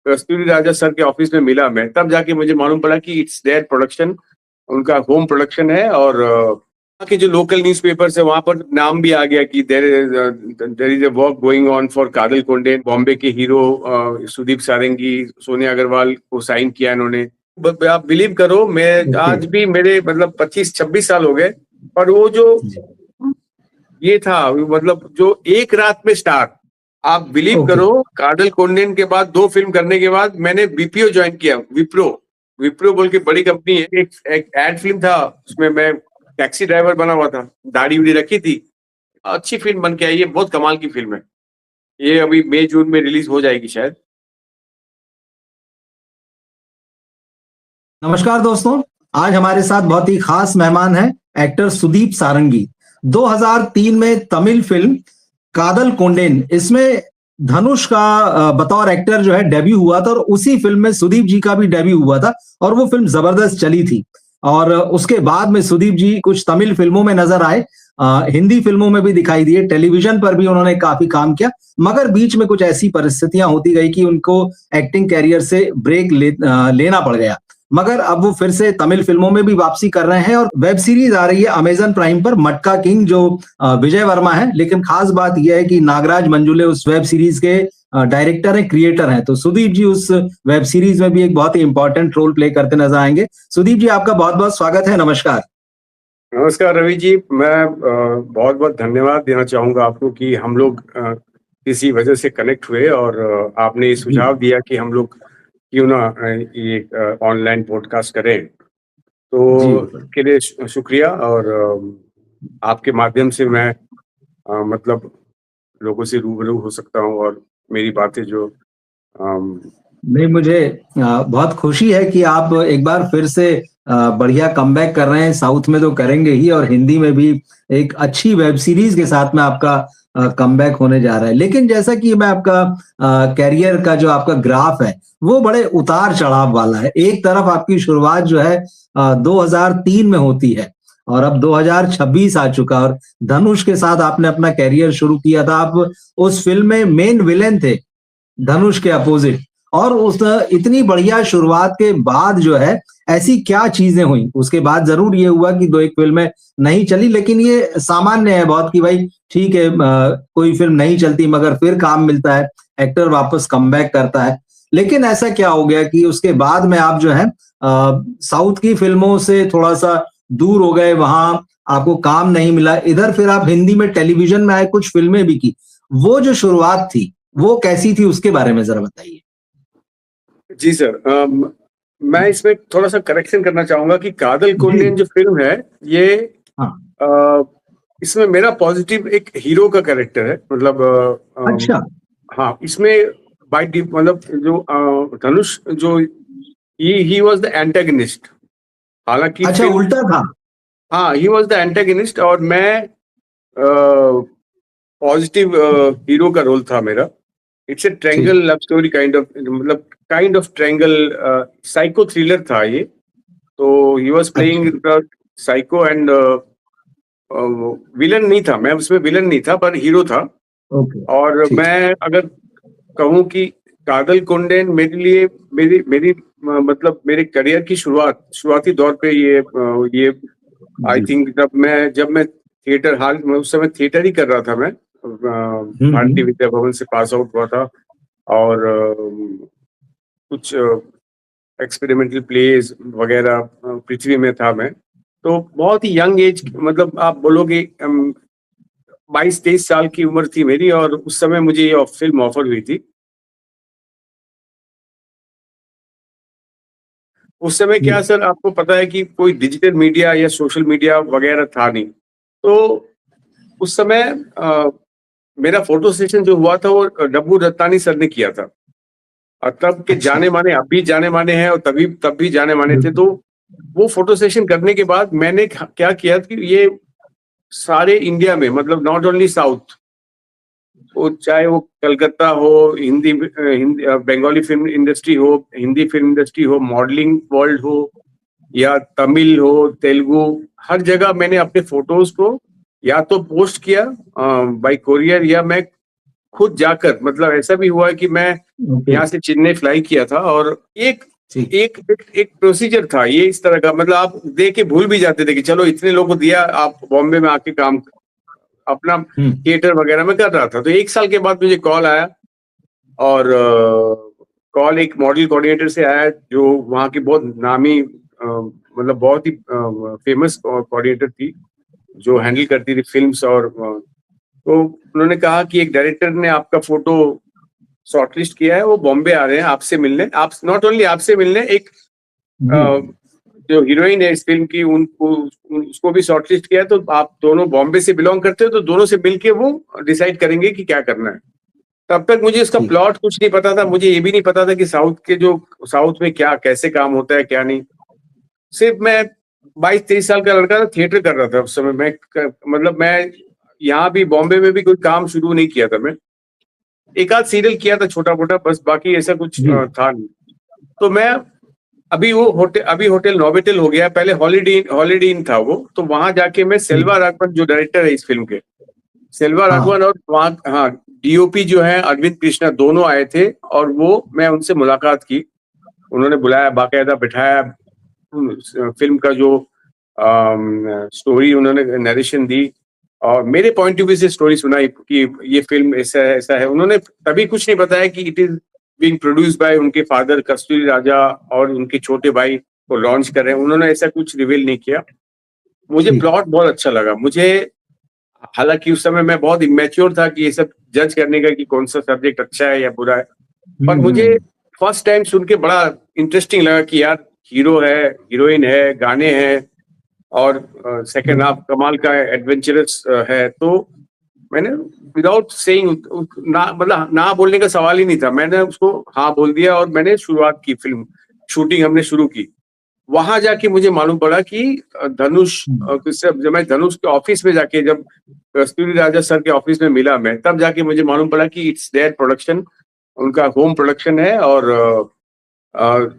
कस्तूरी राजा sir के office में मिला मैं, तब जाके मुझे मालूम पड़ा कि इट्स देयर प्रोडक्शन, उनका होम प्रोडक्शन है। और वहाँ के जो लोकल न्यूज़पेपर्स है वहां पर नाम भी आ गया कि there is a work going on for Kadhal Kondein. Bombay के हीरो सुदीप सारंगी, सोनिया अग्रवाल को साइन किया इन्होंने। आप बिलीव करो, मैं आज भी मेरे मतलब 25-26 साल हो गए, पर वो जो ये था मतलब जो एक रात में स्टार, आप बिलीव करो, कादल कोंडेन के बाद 2 फिल्म करने के बाद मैंने बीपीओ ज्वाइन किया। विप्रो बोल के बड़ी कंपनी है, एक एड फिल्म था, उसमें मैं टैक्सी ड्राइवर बना हुआ था, दाढ़ी उड़ी रखी थी। अच्छी फिल्म बन के आई है, बहुत कमाल की फिल्म है। ये अभी मई जून में रिलीज हो जाएगी शायद। नमस्कार दोस्तों, आज हमारे साथ बहुत ही खास मेहमान है एक्टर सुदीप सारंगी। 2003 में तमिल फिल्म कादल कोंडेन, इसमें धनुष का बतौर एक्टर जो है डेब्यू हुआ था और उसी फिल्म में सुदीप जी का भी डेब्यू हुआ था और वो फिल्म जबरदस्त चली थी। और उसके बाद में सुदीप जी कुछ तमिल फिल्मों में नजर आए, हिंदी फिल्मों में भी दिखाई दिए, टेलीविजन पर भी उन्होंने काफी काम किया, मगर बीच में कुछ ऐसी परिस्थितियां होती गई कि उनको एक्टिंग कैरियर से ब्रेक लेना पड़ गया। मगर अब वो फिर से तमिल फिल्मों में भी वापसी कर रहे हैं और वेब सीरीज आ रही है अमेजन प्राइम पर, मटका किंग, जो विजय वर्मा है। लेकिन खास बात यह है कि नागराज मंजुले उस वेब सीरीज के डायरेक्टर हैं, क्रिएटर हैं। तो सुदीप जी उस वेब सीरीज में भी एक बहुत ही इंपॉर्टेंट रोल प्ले करते नजर आएंगे। सुदीप जी, आपका बहुत बहुत स्वागत है। नमस्कार। नमस्कार रवि जी, मैं बहुत बहुत धन्यवाद देना चाहूंगा आपको कि हम लोग किसी वजह से कनेक्ट हुए और आपने सुझाव दिया कि हम लोग क्यों ना ये ऑनलाइन पॉडकास्ट करें। तो इसके लिए शुक्रिया। और आपके माध्यम से मैं मतलब लोगों से रूबरू हो सकता हूँ और मेरी बातें जो नहीं, मुझे बहुत खुशी है कि आप एक बार फिर से बढ़िया कमबैक कर रहे हैं। साउथ में तो करेंगे ही और हिंदी में भी एक अच्छी वेब सीरीज के साथ में आपका कमबैक होने जा रहा है। लेकिन जैसा कि मैं आपका कैरियर का जो आपका ग्राफ है वो बड़े उतार चढ़ाव वाला है। एक तरफ आपकी शुरुआत जो है 2003 में होती है और अब 2026 आ चुका और धनुष के साथ आपने अपना कैरियर शुरू किया था। आप उस फिल्म में मेन विलेन थे, धनुष के अपोजिट। और उस इतनी बढ़िया शुरुआत के बाद जो है ऐसी क्या चीजें हुई, उसके बाद जरूर ये हुआ कि 2 एक फिल्में नहीं चली, लेकिन ये सामान्य है बहुत कि भाई ठीक है, कोई फिल्म नहीं चलती मगर फिर काम मिलता है, एक्टर वापस कमबैक करता है। लेकिन ऐसा क्या हो गया कि उसके बाद में आप जो है साउथ की फिल्मों से थोड़ा सा दूर हो गए, वहां आपको काम नहीं मिला, इधर फिर आप हिंदी में टेलीविजन में आए, कुछ फिल्में भी की। वो जो शुरुआत थी वो कैसी थी, उसके बारे में जरा बताइए। जी सर, मैं इसमें थोड़ा सा करेक्शन करना चाहूंगा कि कादल कोंडेन जो फिल्म है ये इसमें मेरा पॉजिटिव एक हीरो का कैरेक्टर है। मतलब अच्छा, हाँ, इसमें मतलब जो धनुष जो ही वाज द एंटागनिस्ट, हालांकि अच्छा, उल्टा था। हाँ, ही वाज द एंटागनिस्ट और मैं पॉजिटिव हीरो का रोल था मेरा। It's a triangle love story मतलब kind of triangle psycho thriller था ये। तो he was playing psycho and villain नहीं था, मैं उसमें विलन नहीं था पर हीरो था। और मैं अगर कहूँ कि कादल कोंडेन मेरे लिए मेरी मतलब मेरे करियर की शुरुआती दौर पे ये आई थिंक जब मैं थिएटर हाल में उस समय थिएटर ही कर रहा था। मैं भारतीय विद्या भवन से पास आउट हुआ था और कुछ एक्सपेरिमेंटल प्लेज वगैरह पृथ्वी में था मैं। तो बहुत ही यंग एज, मतलब आप बोलोगे 22-23 साल की उम्र थी मेरी और उस समय मुझे ये फिल्म ऑफर हुई थी। उस समय क्या सर, आपको पता है कि कोई डिजिटल मीडिया या सोशल मीडिया वगैरह था नहीं। तो उस समय मेरा फोटो सेशन जो हुआ था वो डब्बू रत्तानी सर ने किया था और तब के जाने माने, अब भी जाने माने हैं और तब भी जाने माने थे। तो वो फोटो सेशन करने के बाद मैंने क्या किया कि ये सारे इंडिया में, मतलब नॉट ओनली साउथ, वो चाहे वो कलकत्ता हो, हिंदी बंगाली फिल्म इंडस्ट्री हो, हिंदी फिल्म इंडस्ट्री हो, मॉडलिंग वर्ल्ड हो या तमिल हो, तेलुगु, हर जगह मैंने अपने फोटोज को या तो पोस्ट किया बाय कोरियर या मैं खुद जाकर, मतलब ऐसा भी हुआ है कि मैं यहाँ से चेन्नई फ्लाई किया था और एक ठीक। एक एक प्रोसीजर था ये इस तरह का, मतलब आप देख के भूल भी जाते थे कि चलो इतने लोगों को दिया, आप बॉम्बे में आके काम अपना थिएटर वगैरह में कर रहा था। तो 1 साल के बाद मुझे कॉल आया और कॉल एक मॉडल कोऑर्डिनेटर से आया जो वहाँ की बहुत नामी मतलब बहुत ही फेमस कोऑर्डिनेटर थी जो हैंडल करती थी फिल्म्स और तो उन्होंने कहा कि एक डायरेक्टर ने आपका फोटो शॉर्टलिस्ट किया है, वो बॉम्बे आ रहे हैं आपसे मिलने, आप नॉट ओनली आपसे मिलने, एक जो हीरोइन है इस फिल्म की उनको उसको भी शॉर्टलिस्ट किया है, तो आप दोनों बॉम्बे से बिलोंग करते हो तो दोनों से मिलके वो डिसाइड करेंगे कि क्या करना है। तब तक मुझे इसका प्लॉट कुछ नहीं पता था, मुझे ये भी नहीं पता था कि साउथ में क्या कैसे काम होता है क्या नहीं। सिर्फ मैं 22-23 साल का लड़का था, थिएटर कर रहा था उस समय। मैं यहाँ भी बॉम्बे में भी कोई काम शुरू नहीं किया था, मैं एक आध सीरियल किया था छोटा मोटा, बस बाकी ऐसा कुछ था नहीं। तो मैं अभी होटल नोवेटल हो गया, पहले हॉलिडे इन था वो, तो वहां जाके मैं सेल्वा राघवन जो डायरेक्टर है इस फिल्म के, सेल्वा राघवन और वहाँ हाँ डीओपी जो है अरविंद कृष्णा दोनों आए थे और मैं उनसे मुलाकात की। उन्होंने बुलाया, बाकायदा बिठाया, फिल्म का जो स्टोरी उन्होंने नरेशन दी और मेरे पॉइंट ऑफ व्यू से स्टोरी सुनाई कि ये फिल्म ऐसा है। उन्होंने तभी कुछ नहीं बताया कि it is being produced by उनके फादर कस्तूरी राजा और उनके छोटे भाई को लॉन्च कर रहे हैं, उन्होंने ऐसा कुछ रिवील नहीं किया। मुझे प्लॉट बहुत अच्छा लगा। मुझे हालांकि उस समय मैं बहुत इमेच्योर था कि ये सब जज करने का कि कौन सा सब्जेक्ट अच्छा है या बुरा है, पर मुझे फर्स्ट टाइम सुन के बड़ा इंटरेस्टिंग लगा कि यार हीरो है, हीरोइन है, गाने हैं और सेकंड हाफ कमाल का एडवेंचरस है। तो मैंने विदाउट सेइंग मतलब ना बोलने का सवाल ही नहीं था, मैंने उसको हाँ बोल दिया और मैंने शुरुआत की, फिल्म शूटिंग हमने शुरू की। वहां जाके मुझे मालूम पड़ा कि धनुष जब मैं धनुष के ऑफिस में जाके जब कस्तूरी राजा सर के ऑफिस में मिला मैं, तब जाके मुझे मालूम पड़ा कि इट्स देयर प्रोडक्शन, उनका होम प्रोडक्शन है और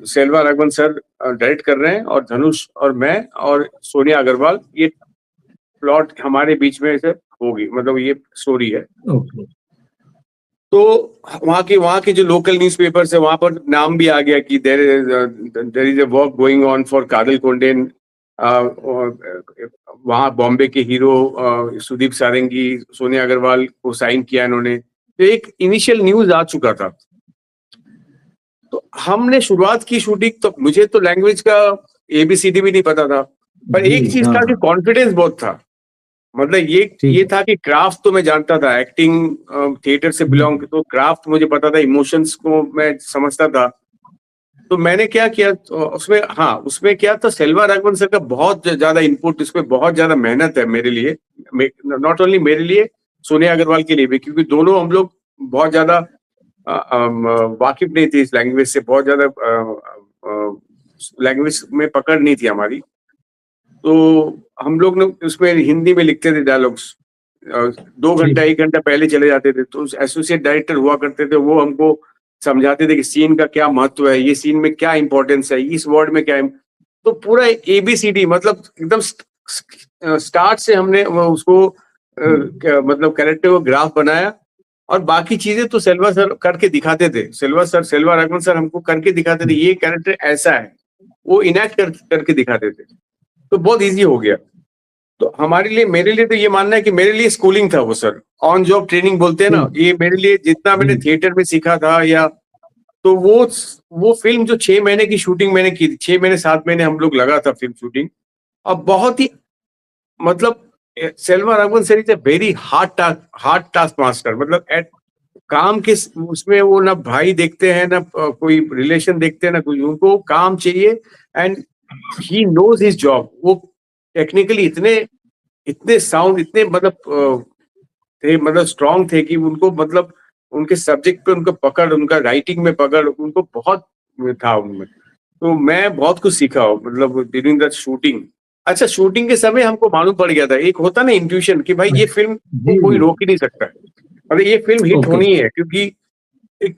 सेल्वा राघवन सर डायरेक्ट कर रहे हैं और धनुष और मैं और सोनिया अग्रवाल, ये प्लॉट हमारे बीच में से होगी, मतलब ये स्टोरी है। तो वहाँ के जो लोकल न्यूज़पेपर्स है वहां पर नाम भी आ गया कि there is a work going on for Kadhal Kondein. वहाँ बॉम्बे के हीरो सुदीप सारंगी, सोनिया अग्रवाल को साइन किया इन्होंने, तो एक इनिशियल न्यूज आ चुका था। तो हमने शुरुआत की शूटिंग, तो मुझे तो लैंग्वेज का ABCD भी नहीं पता था, पर एक चीज था कि कॉन्फिडेंस बहुत था। मतलब ये था कि क्राफ्ट तो मैं जानता था, एक्टिंग थिएटर से बिलोंग, तो क्राफ्ट मुझे पता था, इमोशंस को मैं समझता था। तो मैंने क्या किया तो उसमें क्या था, सेल्वा राघवन सर का बहुत ज्यादा इनपुट, इसमें बहुत ज्यादा मेहनत है मेरे लिए, नॉट ओनली मेरे लिए, सोनिया अग्रवाल के लिए भी, क्योंकि दोनों हम लोग बहुत ज्यादा वाकिफ नहीं थे इस लैंग्वेज से, बहुत ज्यादा लैंग्वेज में पकड़ नहीं थी हमारी। तो हम लोग ने उसमें हिंदी में लिखते थे डायलॉग्स, 2 घंटा 1 घंटा पहले चले जाते थे, तो एसोसिएट डायरेक्टर हुआ करते थे, वो हमको समझाते थे कि सीन का क्या महत्व है, ये सीन में क्या इंपॉर्टेंस है, इस वर्ड में क्या तो पूरा ABCD, मतलब एकदम स्टार्ट से हमने उसको मतलब कैरेक्टर को ग्राफ बनाया और बाकी चीजें तो सेल्वा सर करके दिखाते थे। सेल्वा राघवन सर हमको करके दिखाते थे, ये कैरेक्टर ऐसा है, वो इनैक्ट करके दिखाते थे, तो बहुत इजी हो गया। तो मेरे लिए तो ये मानना है कि मेरे लिए स्कूलिंग था वो सर, ऑन जॉब ट्रेनिंग बोलते हैं ना, ये मेरे लिए जितना मैंने थिएटर में सीखा था या तो वो फिल्म जो 6 महीने की शूटिंग मैंने की थी, 6 महीने 7 महीने हम लोग लगा था फिल्म शूटिंग, अब बहुत ही मतलब Selva Raghavan sir is a very hard task master, मतलब काम के उसमें वो ना भाई देखते हैं ना कोई रिलेशन देखते हैं ना कुछ, उनको काम चाहिए and he knows his job. वो टेक्निकली इतने साउंड, इतने मतलब स्ट्रांग थे कि उनको मतलब उनके सब्जेक्ट पे उनका पकड़, उनका राइटिंग में पकड़ उनको बहुत था उनमें। तो मैं बहुत कुछ सीखा मतलब ड्यूरिंग द शूटिंग। अच्छा, शूटिंग के समय हमको मालूम पड़ गया था, एक होता ना इंट्यूशन कि भाई ये फिल्म को कोई रोक ही नहीं सकता, अगर ये फिल्म हिट होनी है, क्योंकि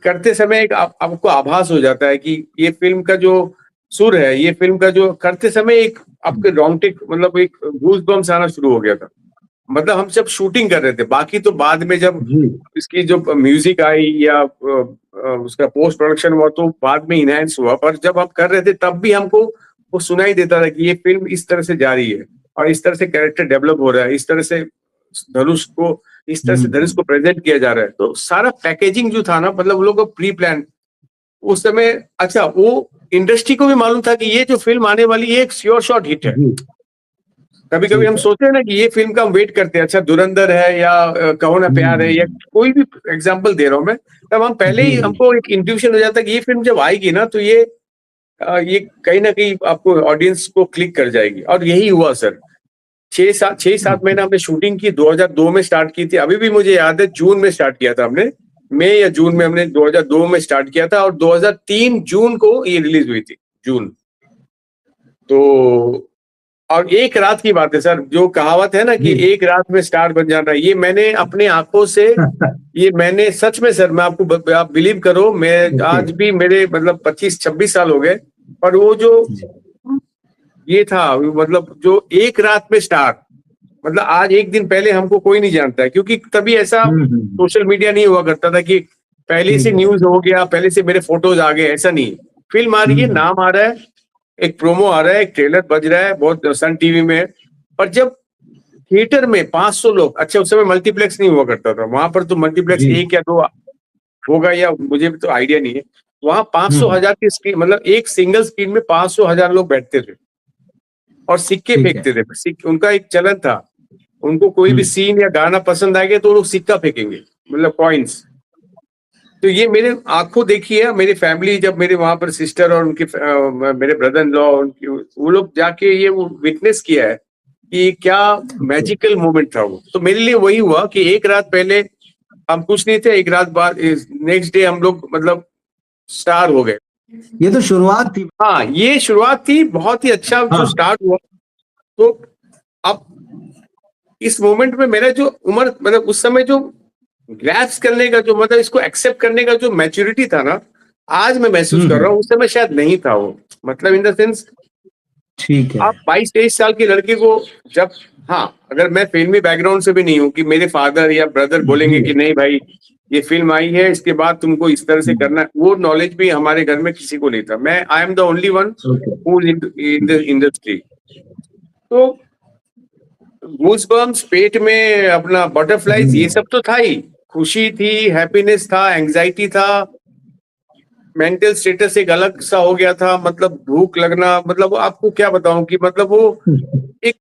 करते समय एक आपको आभास हो जाता है कि ये फिल्म का जो सुर है, ये फिल्म का जो करते समय एक आपके रोंगटे मतलब एक गूज़ बम्स आना शुरू हो गया था। मतलब हम जब शूटिंग कर रहे थे, बाकी तो बाद में जब जी इसकी जो म्यूजिक आई या उसका पोस्ट प्रोडक्शन हुआ तो बाद में इनहेंस हुआ, पर जब हम कर रहे थे तब भी हमको वो सुनाई देता था कि ये फिल्म इस तरह से जा रही है और इस तरह से कैरेक्टर डेवलप हो रहा है, इस तरह से धनुष को इस तरह से धनुष को प्रेजेंट किया जा रहा है। तो सारा पैकेजिंग जो था ना, मतलब वो लोग को प्री प्लान उस समय। अच्छा, वो इंडस्ट्री को भी मालूम था कि ये जो फिल्म आने वाली है एक श्योर शॉट हिट है। जी कभी कभी हम ठीक है। सोचते हैं ना कि ये फिल्म का हम वेट करते हैं, अच्छा धुरंधर है या कहो ना प्यार है या कोई भी एग्जांपल दे रहा हूं मैं, तब हम पहले ही जी हमको एक इंट्यूशन हो जाता है कि ये फिल्म जब आएगी ना तो ये कहीं ना कहीं आपको ऑडियंस को क्लिक कर जाएगी, और यही हुआ सर। 6-7 महीना हमने शूटिंग की, 2002 में स्टार्ट की थी, अभी भी मुझे याद है जून में स्टार्ट किया था हमने, मई या जून में हमने 2002 में स्टार्ट किया था और 2003 जून को ये रिलीज हुई थी, जून। तो और एक रात की बात है सर, जो कहावत है ना कि जी एक रात में स्टार बन जाना, ये मैंने अपने आंखों से, ये मैंने सच में सर, मैं आपको आप बिलीव करो, मैं ओके आज भी मेरे मतलब 25-26 साल हो गए, पर वो जो ये था, मतलब जो एक रात में स्टार, मतलब आज एक दिन पहले हमको कोई नहीं जानता है, क्योंकि तभी ऐसा हम्म। सोशल मीडिया नहीं हुआ करता था कि पहले से ठीक है। न्यूज हो गया, पहले से मेरे फोटोज आ गए, ऐसा नहीं। फिल्म आ रही है, नाम आ रहा है, एक प्रोमो आ रहा है, एक ट्रेलर बज रहा है बहुत सन टीवी में, पर जब थिएटर में 500 लोग, अच्छा उस समय मल्टीप्लेक्स नहीं हुआ करता था, वहां पर तो मल्टीप्लेक्स जी 1 या 2 होगा, या मुझे भी तो आइडिया नहीं है। वहां 500,000 की स्क्रीन, मतलब एक सिंगल स्क्रीन में 500,000 लोग बैठते थे और सिक्के ठीक है। फेंकते थे। उनका एक चलन था, उनको कोई भी सीन या गाना पसंद आ गया तो वो लोग सिक्का फेंकेंगे, मतलब कॉइन्स। तो ये मेरे आंखों देखी है, मेरी फैमिली, जब मेरे वहां पर सिस्टर और उनके मेरे ब्रदर इन लॉ, उनकी वो लोग जाके ये वो विटनेस किया है कि क्या ओके मैजिकल मोमेंट था वो। तो मेरे लिए वही हुआ कि एक रात पहले हम कुछ नहीं थे, एक रात बाद नेक्स्ट डे हम लोग मतलब स्टार हो गए। ये तो शुरुआत थी। हाँ, ये शुरुआत थी, बहुत ही अच्छा जो हाँ स्टार्ट हुआ। तो अब इस मोमेंट में मेरा जो उम्र, मतलब उस समय जो ग्रैप्स करने का जो, मतलब इसको एक्सेप्ट करने का जो मैच्योरिटी था ना, आज मैं महसूस कर रहा हूँ, उस समय शायद नहीं था वो। मतलब इन द सेंस, ठीक है। आप 22-23 साल के लड़के को जब, हाँ अगर मैं फिल्मी बैकग्राउंड से भी नहीं हूँ कि मेरे फादर या ब्रदर जी बोलेंगे कि नहीं भाई ये फिल्म आई है इसके बाद तुमको इस तरह से करना है, वो नॉलेज भी हमारे घर में किसी को नहीं था। मैं I am the only one okay who is in the industry. तो गूज़बम्प्स, पेट में अपना बटरफ्लाईज, ये सब तो था ही, खुशी थी, हैप्पीनेस था, एंजाइटी था, मेंटल स्टेटस एक अलग सा हो गया था, मतलब भूख लगना, मतलब आपको क्या बताऊं कि मतलब वो एक,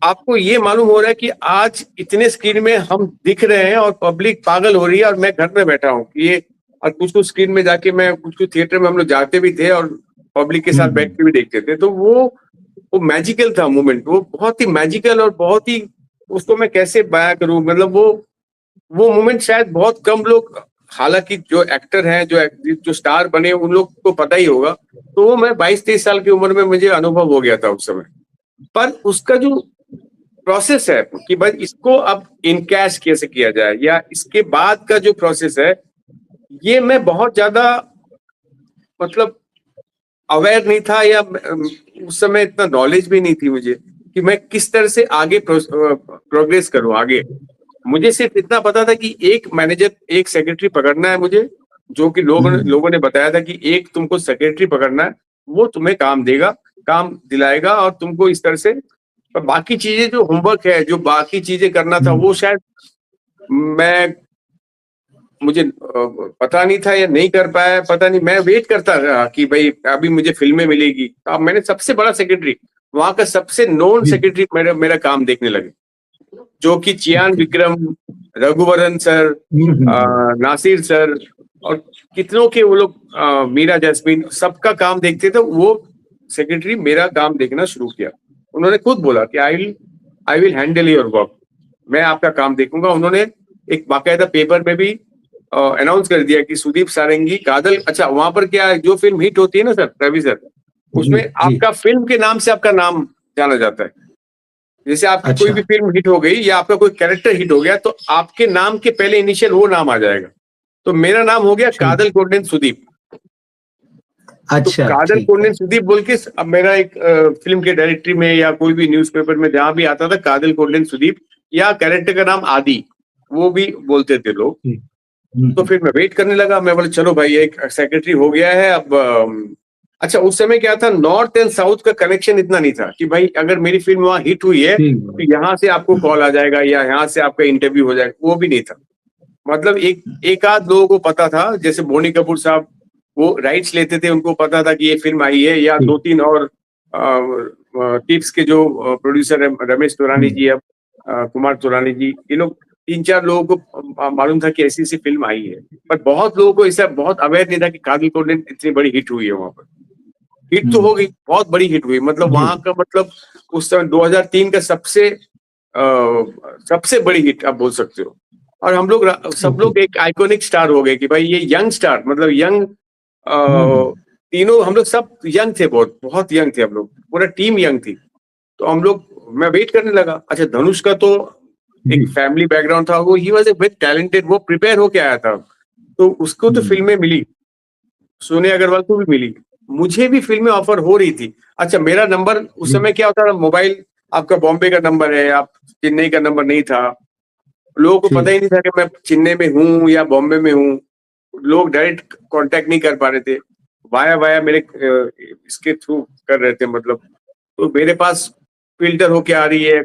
आपको ये मालूम हो रहा है कि आज इतने स्क्रीन में हम दिख रहे हैं और पब्लिक पागल हो रही है और मैं घर में बैठा हूँ ये। और कुछ कुछ स्क्रीन में जाके, मैं कुछ कुछ थिएटर में हम लोग जाते भी थे और पब्लिक के साथ बैठ के भी देखते थे, तो वो मैजिकल था मोमेंट, वो बहुत ही मैजिकल और बहुत ही, उसको मैं कैसे बयां करूं, मतलब वो मोमेंट शायद बहुत कम लोग, हालांकि जो एक्टर हैं, जो स्टार बने उन लोग को पता ही होगा। तो वो मैं 22-23 साल की उम्र में मुझे अनुभव हो गया था उस समय। पर उसका जो प्रोसेस है कि भाई इसको अब इनकैश कैसे किया जाए, या इसके बाद का जो प्रोसेस है, ये मैं बहुत ज्यादा, मतलब अवेयर नहीं था, या उस समय इतना नॉलेज भी नहीं थी मुझे कि मैं किस तरह से आगे प्रोग्रेस करूं आगे। मुझे सिर्फ इतना पता था कि एक मैनेजर, एक सेक्रेटरी पकड़ना है मुझे, जो कि लोगों ने बताया था कि एक तुमको सेक्रेटरी पकड़ना है, वो तुम्हें काम देगा, काम दिलाएगा और तुमको इस तरह से, और बाकी चीजें जो होमवर्क है, जो बाकी चीजें करना था, वो शायद मैं, मुझे पता नहीं था या नहीं कर पाया, पता नहीं। मैं वेट करता रहा कि भाई अभी मुझे फिल्में मिलेगी। अब मैंने सबसे बड़ा सेक्रेटरी, वहां का सबसे नोन जी सेक्रेटरी मेरा काम देखने लगे, जो कि चियान विक्रम, रघुवरन सर, नासिर सर और कितनों के वो लोग, मीरा जैस्मीन, सबका काम देखते थे। वो सेक्रेटरी मेरा काम देखना शुरू किया। उन्होंने खुद बोला कि I will handle your work, मैं आपका काम देखूंगा। उन्होंने एक बाकायदा पेपर में भी अनाउंस कर दिया कि सुदीप सारंगी कादल, अच्छा वहां पर क्या है, जो फिल्म हिट होती है ना सर, रवि सर, जी उसमें जी आपका फिल्म के नाम से आपका नाम जाना जाता है। जैसे आपकी कोई अच्छा भी फिल्म हिट हो गई या आपका कोई कैरेक्टर हिट हो गया, तो आपके नाम के पहले इनिशियल वो नाम आ जाएगा। तो मेरा नाम हो गया ठीक कादल कोंडेन सुदीप। तो अच्छा कादल ठीक है कोंडेन सुदीप बोल के अब मेरा एक फिल्म के डायरेक्टरी में या कोई भी न्यूज़पेपर में जहां भी आता था, कादल कोंडेन सुदीप, या कैरेक्टर का नाम आदि, वो भी बोलते थे लोग। तो फिर मैं वेट करने लगा, मैं बोला चलो भाई एक सेक्रेटरी हो गया है अब। अच्छा उस समय क्या था, नॉर्थ एंड साउथ का कनेक्शन इतना नहीं था कि भाई अगर मेरी फिल्म वहां हिट हुई है तो यहाँ से आपको कॉल आ जाएगा या यहाँ से आपका इंटरव्यू हो जाएगा, वो भी नहीं था। मतलब एक आध लोगों को पता था, जैसे बोनी कपूर साहब वो राइट्स लेते थे, उनको पता था कि ये फिल्म आई है, या दो तीन और टिप्स के जो प्रोड्यूसर है, रमेश तुरानी जी, अब कुमार तुरानी जी, ये लोग तीन चार लोगों को मालूम था कि ऐसी ऐसी फिल्म आई है। पर बहुत लोगों को इससे बहुत अवेयर नहीं था कि कादिल कोंडेन इतनी बड़ी हिट हुई है वहां पर। हिट तो हो गई, बहुत बड़ी हिट हुई, मतलब वहां का मतलब उस समय 2003 का सबसे बड़ी हिट आप बोल सकते हो। और हम लोग सब लोग एक आइकॉनिक स्टार हो गए कि भाई ये यंग स्टार, मतलब यंग, तीनों हम लोग सब यंग थे, बहुत बहुत यंग थे हम लोग, पूरा टीम यंग थी। तो हम लोग, मैं वेट करने लगा। अच्छा धनुष का तो एक फैमिली बैकग्राउंड था, वो he was a very talented, वो प्रिपेयर होके आया था, तो उसको तो फिल्में मिली, सोनिया अग्रवाल को भी मिली, मुझे भी फिल्में ऑफर हो रही थी। अच्छा मेरा नंबर उस समय क्या होता था, मोबाइल आपका बॉम्बे का नंबर है, आप चेन्नई का नंबर नहीं था, लोगों को पता ही नहीं था कि मैं चेन्नई में हूँ या बॉम्बे में हूँ, लोग डायरेक्ट कांटेक्ट नहीं कर पा रहे थे, वाया वाया मेरे इसके थ्रू कर रहे थे, मतलब तो मेरे पास फिल्टर होके आ रही है,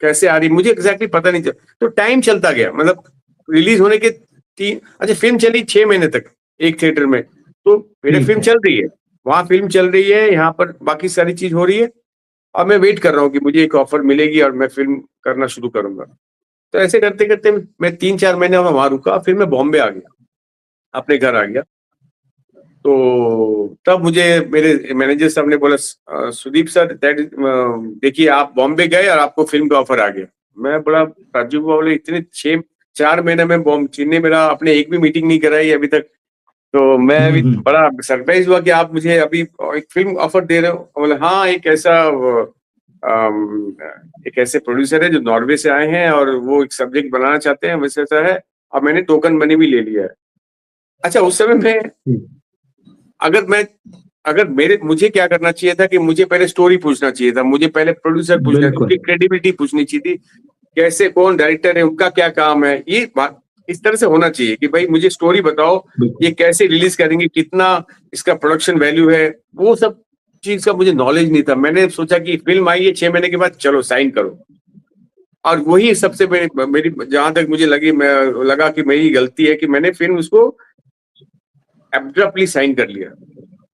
कैसे आ रही मुझे एग्जैक्टली पता नहीं चला। तो टाइम चलता गया, मतलब रिलीज होने के अच्छा फिल्म चली 6 महीने तक एक थिएटर में, तो मेरे फिल्म चल रही है, वहां फिल्म चल रही है, यहाँ पर बाकी सारी चीज हो रही है, और मैं वेट कर रहा हूँ कि मुझे एक ऑफर मिलेगी और मैं फिल्म करना शुरू करूंगा। तो ऐसे करते करते मैं 3-4 महीने वहां रुका, फिर मैं बॉम्बे आ गया, अपने घर आ गया। तो तब मुझे मेरे मैनेजर साहब ने बोला, सुदीप सर देखिए आप बॉम्बे गए और आपको फिल्म का ऑफर आ गया। मैं बड़ा ताज्जुब हुआ, बोले इतने 4 महीने में चेन्नई मेरा आपने एक भी मीटिंग नहीं कराई अभी तक। तो मैं अभी बड़ा सरप्राइज हुआ कि आप मुझे अभी एक फिल्म ऑफर दे रहे हो। बोले हाँ, एक ऐसे प्रोड्यूसर है जो नॉर्वे से आए हैं और वो एक सब्जेक्ट बनाना चाहते हैं, वैसे ऐसा है, और मैंने टोकन मनी भी ले लिया है। अच्छा उस समय में मुझे क्या करना चाहिए था कि मुझे पहले स्टोरी पूछना चाहिए था, मुझे पहले प्रोड्यूसर पूछना, उनकी क्रेडिबिलिटी पूछनी चाहिए थी, कैसे कौन डायरेक्टर है, उनका क्या काम है, ये बात इस तरह से होना चाहिए कि भाई मुझे स्टोरी बताओ, ये कैसे रिलीज करेंगे, कितना इसका प्रोडक्शन वैल्यू है, वो सब चीज का मुझे नॉलेज नहीं था। मैंने सोचा कि फिल्म आई है 6 महीने के बाद, चलो साइन करो, और वही सबसे मेरी जहां तक मुझे लगा कि मेरी गलती है कि मैंने फिल्म उसको एब्रप्टली साइन कर लिया,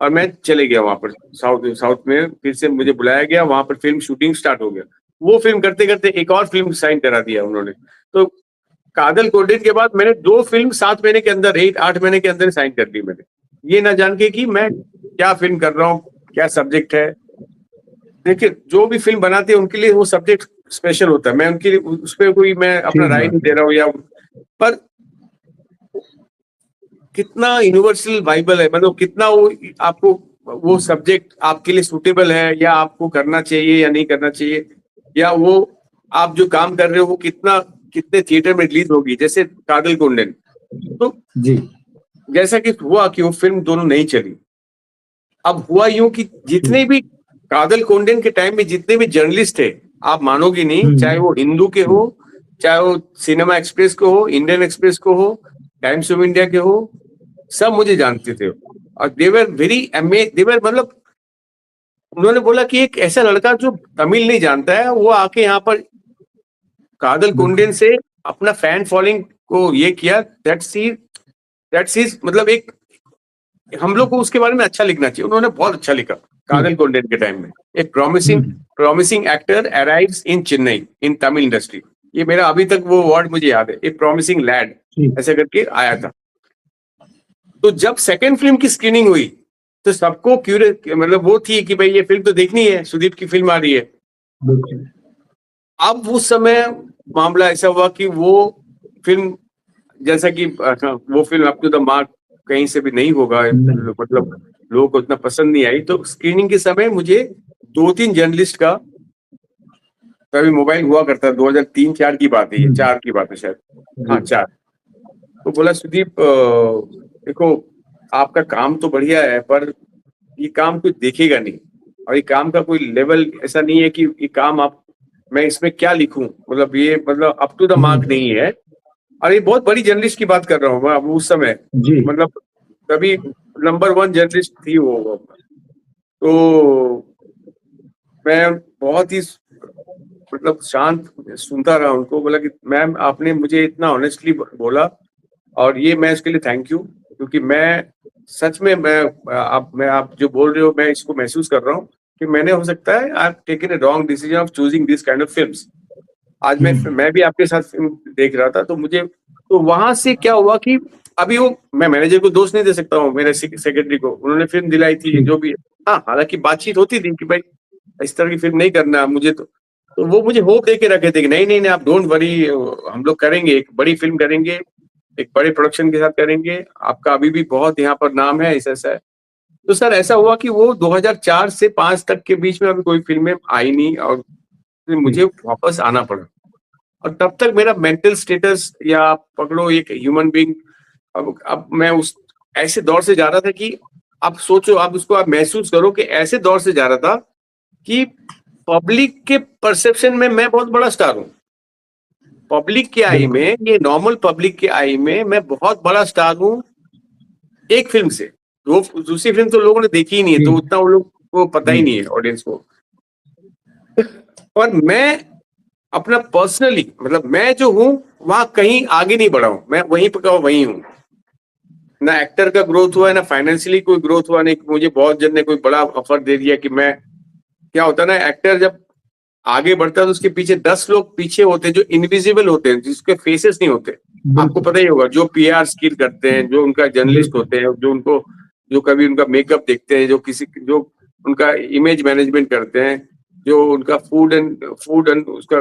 और मैं चले गया वहां पर साउथ में, फिर से मुझे बुलाया गया, वहां पर फिल्म शूटिंग स्टार्ट हो गया। वो फिल्म करते करते एक और फिल्म साइन करा दिया उन्होंने। तो कादल कोंडेन के बाद मैंने 2 फिल्म 7 महीने के अंदर, 8 महीने के अंदर साइन कर दी मैंने, ये ना जान के कि मैं क्या फिल्म कर रहा हूँ, क्या सब्जेक्ट है। देखिए जो भी फिल्म बनाते हैं उनके लिए वो सब्जेक्ट स्पेशल होता है, मैं उनके लिए उस पर कोई मैं अपना राय नहीं दे रहा हूँ, या पर कितना यूनिवर्सल बाइबल है, मतलब कितना वो आपको वो सब्जेक्ट आपके लिए सूटेबल है, या आपको करना चाहिए या नहीं करना चाहिए, या वो आप जो काम कर रहे हो वो कितने थिएटर में रिलीज होगी, जैसे कादल कोंडेन। तो जी जैसा कि हुआ कि वो फिल्म दोनों नहीं चली। अब हुआ यूं कि जितने भी कादल कोंडेन के टाइम में जितने भी जर्नलिस्ट थे, आप मानोगे नहीं, चाहे वो हिंदू के हो, चाहे वो सिनेमा एक्सप्रेस को हो, इंडियन एक्सप्रेस को हो, टाइम्स ऑफ इंडिया के हो, सब मुझे जानते थे, और देवर वेरी देवर, मतलब उन्होंने बोला कि एक ऐसा लड़का जो तमिल नहीं जानता है, वो आके यहाँ पर कादल कोंडेन से अपना फैन फॉलोइंग को ये किया, दैट्स मतलब एक, हम लोग को उसके बारे में अच्छा लिखना चाहिए। उन्होंने बहुत अच्छा लिखा कादल कोंडेन के टाइम में, एक प्रॉमिसिंग एक्टर अराइव्स इन चेन्नई इन तमिल इंडस्ट्री, ये मेरा अभी तक वो वर्ड मुझे याद है, एक प्रॉमिसिंग लैड ऐसे करके आया था। तो जब सेकंड फिल्म की स्क्रीनिंग हुई तो सबको मतलब वो थी कि भाई ये फिल्म तो देखनी है, सुदीप की फिल्म आ रही है। अब उस समय मामला ऐसा हुआ कि वो फिल्म, जैसा कि वो film up to the mark कहीं से भी नहीं होगा, मतलब लोगों को उतना पसंद नहीं आई। तो स्क्रीनिंग के समय मुझे 2-3 जर्नलिस्ट का, तभी मोबाइल हुआ करता, 2003-4 की बात है, ये 4 की बात है शायद, हाँ 4। तो बोला सुदीप देखो आपका काम तो बढ़िया है, पर ये काम कोई देखेगा नहीं, और ये काम का कोई लेवल ऐसा नहीं है कि ये काम आप मैं इसमें क्या लिखूं, मतलब ये मतलब अप टू द मार्क नहीं है। और ये बहुत बड़ी जर्नलिस्ट की बात कर रहा हूँ मैं अब उस समय, जी मतलब तभी नंबर 1 जर्नलिस्ट थी वो। तो मैं बहुत ही मतलब शांत सुनता रहा उनको, बोला कि मैम आपने मुझे इतना ऑनेस्टली बोला, और ये मैं इसके लिए थैंक यू, क्योंकि मैं सच में मैं आप जो बोल रहे हो मैं इसको महसूस कर रहा हूँ कि मैंने हो सकता है I have taken a wrong decision of choosing this kind of films. आज मैं भी आपके साथ फिल्म देख रहा था, तो मुझे तो वहां से क्या हुआ कि अभी वो मैं मैनेजर को दोष नहीं दे सकता हूँ, मेरे सेक्रेटरी को, उन्होंने फिल्म दिलाई थी जो भी। हाँ, हालांकि बातचीत होती थी कि भाई इस तरह की फिल्म नहीं करना मुझे, तो वो मुझे होप दे के रखे थे कि नहीं नहीं नहीं आप डोंट वरी, हम लोग करेंगे, एक बड़ी फिल्म करेंगे, एक बड़े प्रोडक्शन के साथ करेंगे, आपका अभी भी बहुत यहाँ पर नाम है, ऐसा है। तो सर ऐसा हुआ कि वो 2004 से 5 तक के बीच में अभी कोई फिल्में आई नहीं, और फिर मुझे वापस आना पड़ा। और तब तक मेरा मेंटल स्टेटस या आप पकड़ो एक ह्यूमन बीइंग, अब मैं उस ऐसे दौर से जा रहा था कि आप सोचो, आप उसको आप महसूस करो कि ऐसे दौर से जा रहा था कि पब्लिक के परसेप्शन में मैं बहुत बड़ा स्टार हूँ। पब्लिक के आई में, ये नॉर्मल पब्लिक के आई में मैं बहुत बड़ा स्टार हूँ एक फिल्म से। वो दूसरी फिल्म तो लोगों ने देखी ही नहीं है, तो उतना वो लोग को पता ही नहीं है ऑडियंस को। और मैं अपना पर्सनली मतलब मैं जो हूँ वहां कहीं आगे नहीं बढ़ा हूं, मैं वहीं पर वहीं हूँ। ना एक्टर का ग्रोथ हुआ है, ना फाइनेंशियली कोई ग्रोथ हुआ, नहीं मुझे बहुत जन ने कोई बड़ा ऑफर दे दिया कि मैं, क्या होता है ना, एक्टर जब आगे बढ़ता है तो उसके पीछे 10 लोग पीछे होते हैं जो इनविजिबल होते हैं, जिसके फेसेस नहीं होते। आपको पता ही होगा, जो पीआर स्किल करते हैं, जो उनका जर्नलिस्ट होते हैं, जो उनको जो कभी उनका मेकअप देखते हैं, जो उनका इमेज मैनेजमेंट करते हैं, जो उनका फूड एंड उसका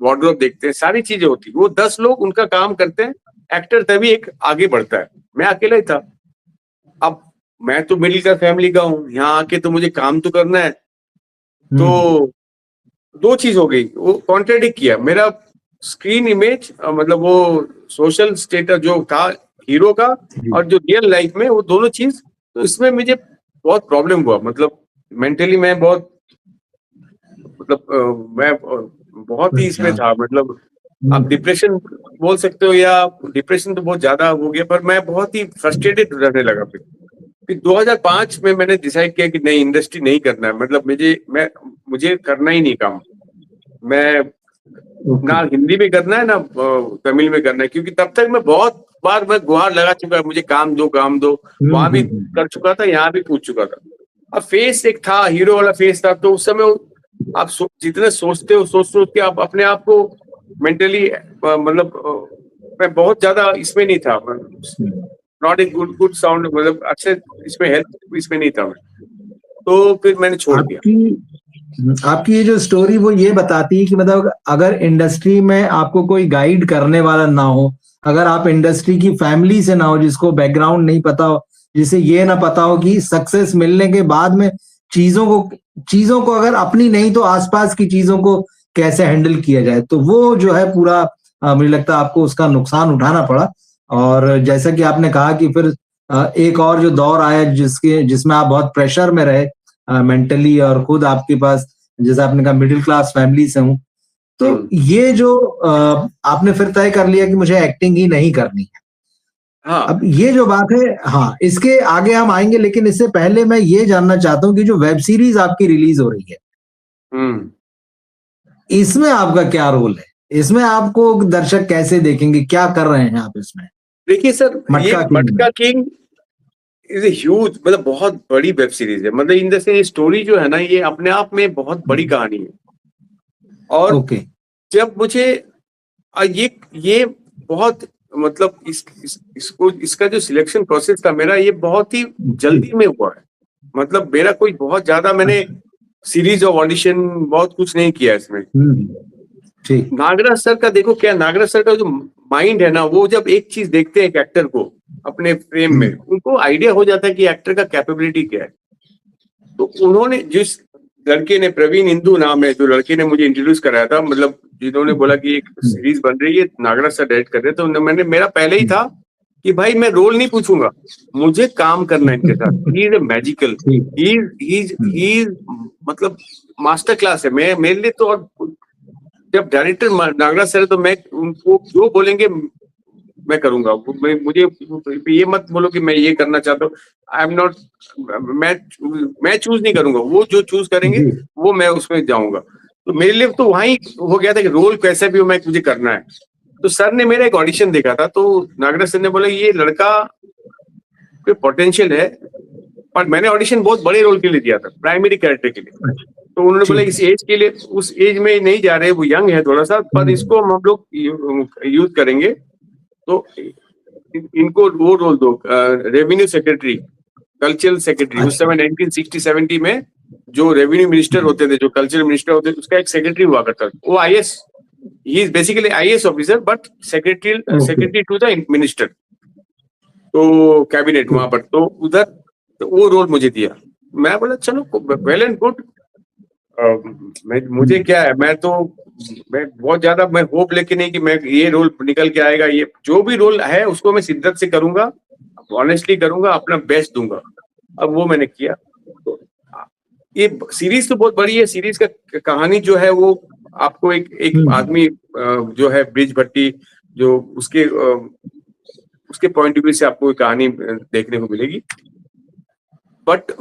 वार्डरोब देखते हैं, सारी चीजें होती है, वो 10 लोग उनका काम करते हैं। एक्टर तभी एक आगे बढ़ता है। मैं अकेला ही था। अब मैं तो मिडिल क्लास फैमिली का हूँ, यहाँ आके तो मुझे काम तो करना है। तो दो चीज हो गई, वो कॉन्ट्रेडिक्ट किया मेरा स्क्रीन इमेज, मतलब वो सोशल स्टेटस जो था हीरो का, और जो रियल लाइफ में, वो दोनों चीज। तो इसमें मुझे बहुत प्रॉब्लम हुआ, मतलब मेंटली मैं बहुत, मतलब मैं बहुत ही इसमें था, मतलब आप डिप्रेशन बोल सकते हो, या डिप्रेशन तो बहुत ज्यादा हो गया, पर मैं बहुत ही फ्रस्ट्रेटेड रहने लगा। फिर 2005 में मैंने डिसाइड किया कि नहीं, इंडस्ट्री नहीं करना है, मतलब मुझे करना ही नहीं काम। मैं ना हिंदी में करना है, ना तमिल में करना है, क्योंकि तब तक मैं बहुत बार मैं गुहार लगा चुका है, मुझे काम दो काम दो, वहां भी कर चुका था, यहाँ भी पूछ चुका था। अब फेस एक था, हीरो वाला फेस था, तो उस समय आप जितने सोचते हो सोच के आप अपने आप को मेंटली, मतलब मैं बहुत ज्यादा इसमें नहीं था, नॉट ए गुड साउंड, मतलब अच्छे इसमें हेल्थ इसमें नहीं था मैं। तो फिर मैंने छोड़ दिया। आपकी ये जो स्टोरी वो ये बताती है कि मतलब अगर इंडस्ट्री में आपको कोई गाइड करने वाला ना हो, अगर आप इंडस्ट्री की फैमिली से ना हो, जिसको बैकग्राउंड नहीं पता हो, जिसे ये ना पता हो कि सक्सेस मिलने के बाद में चीजों को अगर अपनी नहीं तो आसपास की चीजों को कैसे हैंडल किया जाए, तो वो जो है पूरा मुझे लगता है आपको उसका नुकसान उठाना पड़ा। और जैसा कि आपने कहा कि फिर एक और जो दौर आया जिसमें आप बहुत प्रेशर में रहे मेंटली, और खुद आपके पास जैसे आपने कहा मिडिल क्लास फैमिली से हूं, तो ये जो आपने फिर तय कर लिया कि मुझे एक्टिंग ही नहीं करनी है। हाँ। अब ये जो बात है, हाँ, इसके आगे हम आएंगे, लेकिन इससे पहले मैं ये जानना चाहता हूँ कि जो वेब सीरीज आपकी रिलीज हो रही है, इसमें आपका क्या रोल है? इसमें आपको दर्शक कैसे देखेंगे? क्या कर रहे हैं आप इसमें? देखिए सर, ये मटका किंग इज ए ह्यूज, मतलब बहुत बड़ी वेब सीरीज है, मतलब इन ये स्टोरी जो है ना, ये अपने आप में बहुत बड़ी कहानी है। और जब मुझे ये बहुत, मतलब इसका जो सिलेक्शन प्रोसेस था मेरा, ये बहुत ही जल्दी में हुआ है। मतलब मेरा कोई बहुत ज्यादा मैंने सीरीज ऑफ ऑडिशन बहुत कुछ नहीं किया इसमें। नागराज सर का देखो, क्या नागराज सर का जो माइंड है ना, वो जब एक चीज देखते हैं एक एक्टर को अपने फ्रेम में, उनको आइडिया हो जाता है कि एक्टर का कैपेबिलिटी क्या है। तो उन्होंने जिस लड़के ने, प्रवीण इंदु नाम है, जो लड़के ने मुझे इंट्रोड्यूस कराया था, मतलब जिन्होंने बोला कि एक सीरीज बन रही है, नागराज सर डायरेक्ट कर रहे थे, तो मेरा पहले ही था कि भाई मैं रोल नहीं पूछूंगा, मुझे काम करना है इनके साथ। ही is A magical, he is मतलब मास्टर क्लास है। मेरे लिए तो, और जब डायरेक्टर नागराज सर है तो मैं उनको जो बोलेंगे मैं करूंगा। मुझे ये मत बोलो कि मैं ये करना चाहता हूँ। आई एम नॉट, मैं चूज नहीं करूंगा, वो जो चूज करेंगे जी वो मैं उसमें जाऊंगा। तो मेरे लिए तो वहां ही हो गया था कि रोल कैसा भी हो मैं मुझे करना है। तो सर ने मेरा एक ऑडिशन देखा था, तो नागराज सर ने बोला ये लड़का कोई पोटेंशियल है, और मैंने ऑडिशन बहुत बड़े रोल के लिए दिया था, प्राइमरी कैरेक्टर के लिए। तो उन्होंने बोला ठीक इस है। एज के लिए, उस एज में नहीं जा रहे, वो यंग है थोड़ा सा, पर इसको हम लोग यूज करेंगे। तो इनको वो रोल दो, रेवेन्यू सेक्रेटरी, कल्चरल सेक्रेटरी। उस अच्छा समय 1960-70 में जो रेवेन्यू मिनिस्टर होते थे, जो कल्चरल मिनिस्टर होते थे, उसका एक सेक्रेटरी हुआ करता था। वो IAS, he is basically IAS officer but okay secretary to the minister, तो कैबिनेट वहां पर। तो उधर तो वो रोल मुझे दिया। मैं बोला चलो वेल एंड गुड। मुझे क्या है, मैं बहुत ज्यादा मैं होप लेके नहीं कि मैं ये रोल निकल के आएगा। ये जो भी रोल है उसको मैं शिद्दत से करूंगा, ऑनेस्टली करूंगा, अपना बेस्ट दूंगा। अब वो मैंने किया। तो ये सीरीज तो बहुत बड़ी है। सीरीज का कहानी जो है वो आपको एक आदमी जो है ब्रिज भट्टी, जो उसके पॉइंट ऑफ व्यू से आपको कहानी देखने को मिलेगी। बट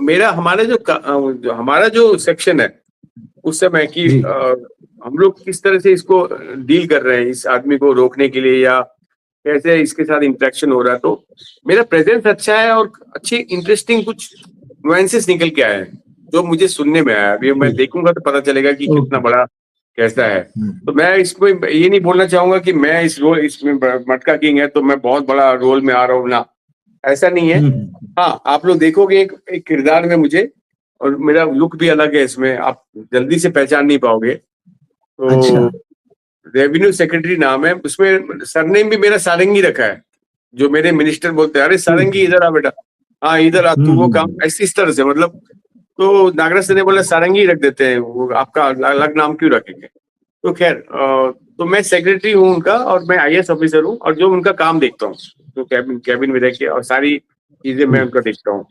हमारा जो सेक्शन है उस समय की जी हम लोग किस तरह से इसको डील कर रहे हैं, इस आदमी को रोकने के लिए, या कैसे इसके साथ इंटरेक्शन हो रहा है। तो मेरा प्रेजेंस अच्छा है और अच्छी इंटरेस्टिंग कुछ नुएंसेस निकल के आए हैं जो मुझे सुनने में आया। अभी मैं जी देखूंगा तो पता चलेगा कि कितना ओके बड़ा कैसा है। तो मैं इसमें ये नहीं बोलना चाहूंगा कि मैं इसमें मटका किंग है तो मैं बहुत बड़ा रोल में आ रहा हूँ ना, ऐसा नहीं है। हाँ, आप लोग देखोगे एक किरदार में मुझे, और मेरा लुक भी अलग है इसमें, आप जल्दी से पहचान नहीं पाओगे। अच्छा तो रेवेन्यू सेक्रेटरी नाम है, उसमें सरनेम भी मेरा सारंगी रखा है। जो मेरे मिनिस्टर बोलते हैं, अरे ठीक सारंगी है। इधर आ बेटा, हाँ इधर आ तू, वो काम इस तरह से, मतलब। तो नागराज सर ने बोला सारंगी रख देते हैं, वो आपका अलग नाम क्यों रखेंगे। तो खैर तो मैं सेक्रेटरी हूँ उनका, और मैं आईएएस ऑफिसर हूँ, और जो उनका काम देखता हूँ, तो कैबिन में रह के, और सारी चीजें मैं उनका देखता हूँ।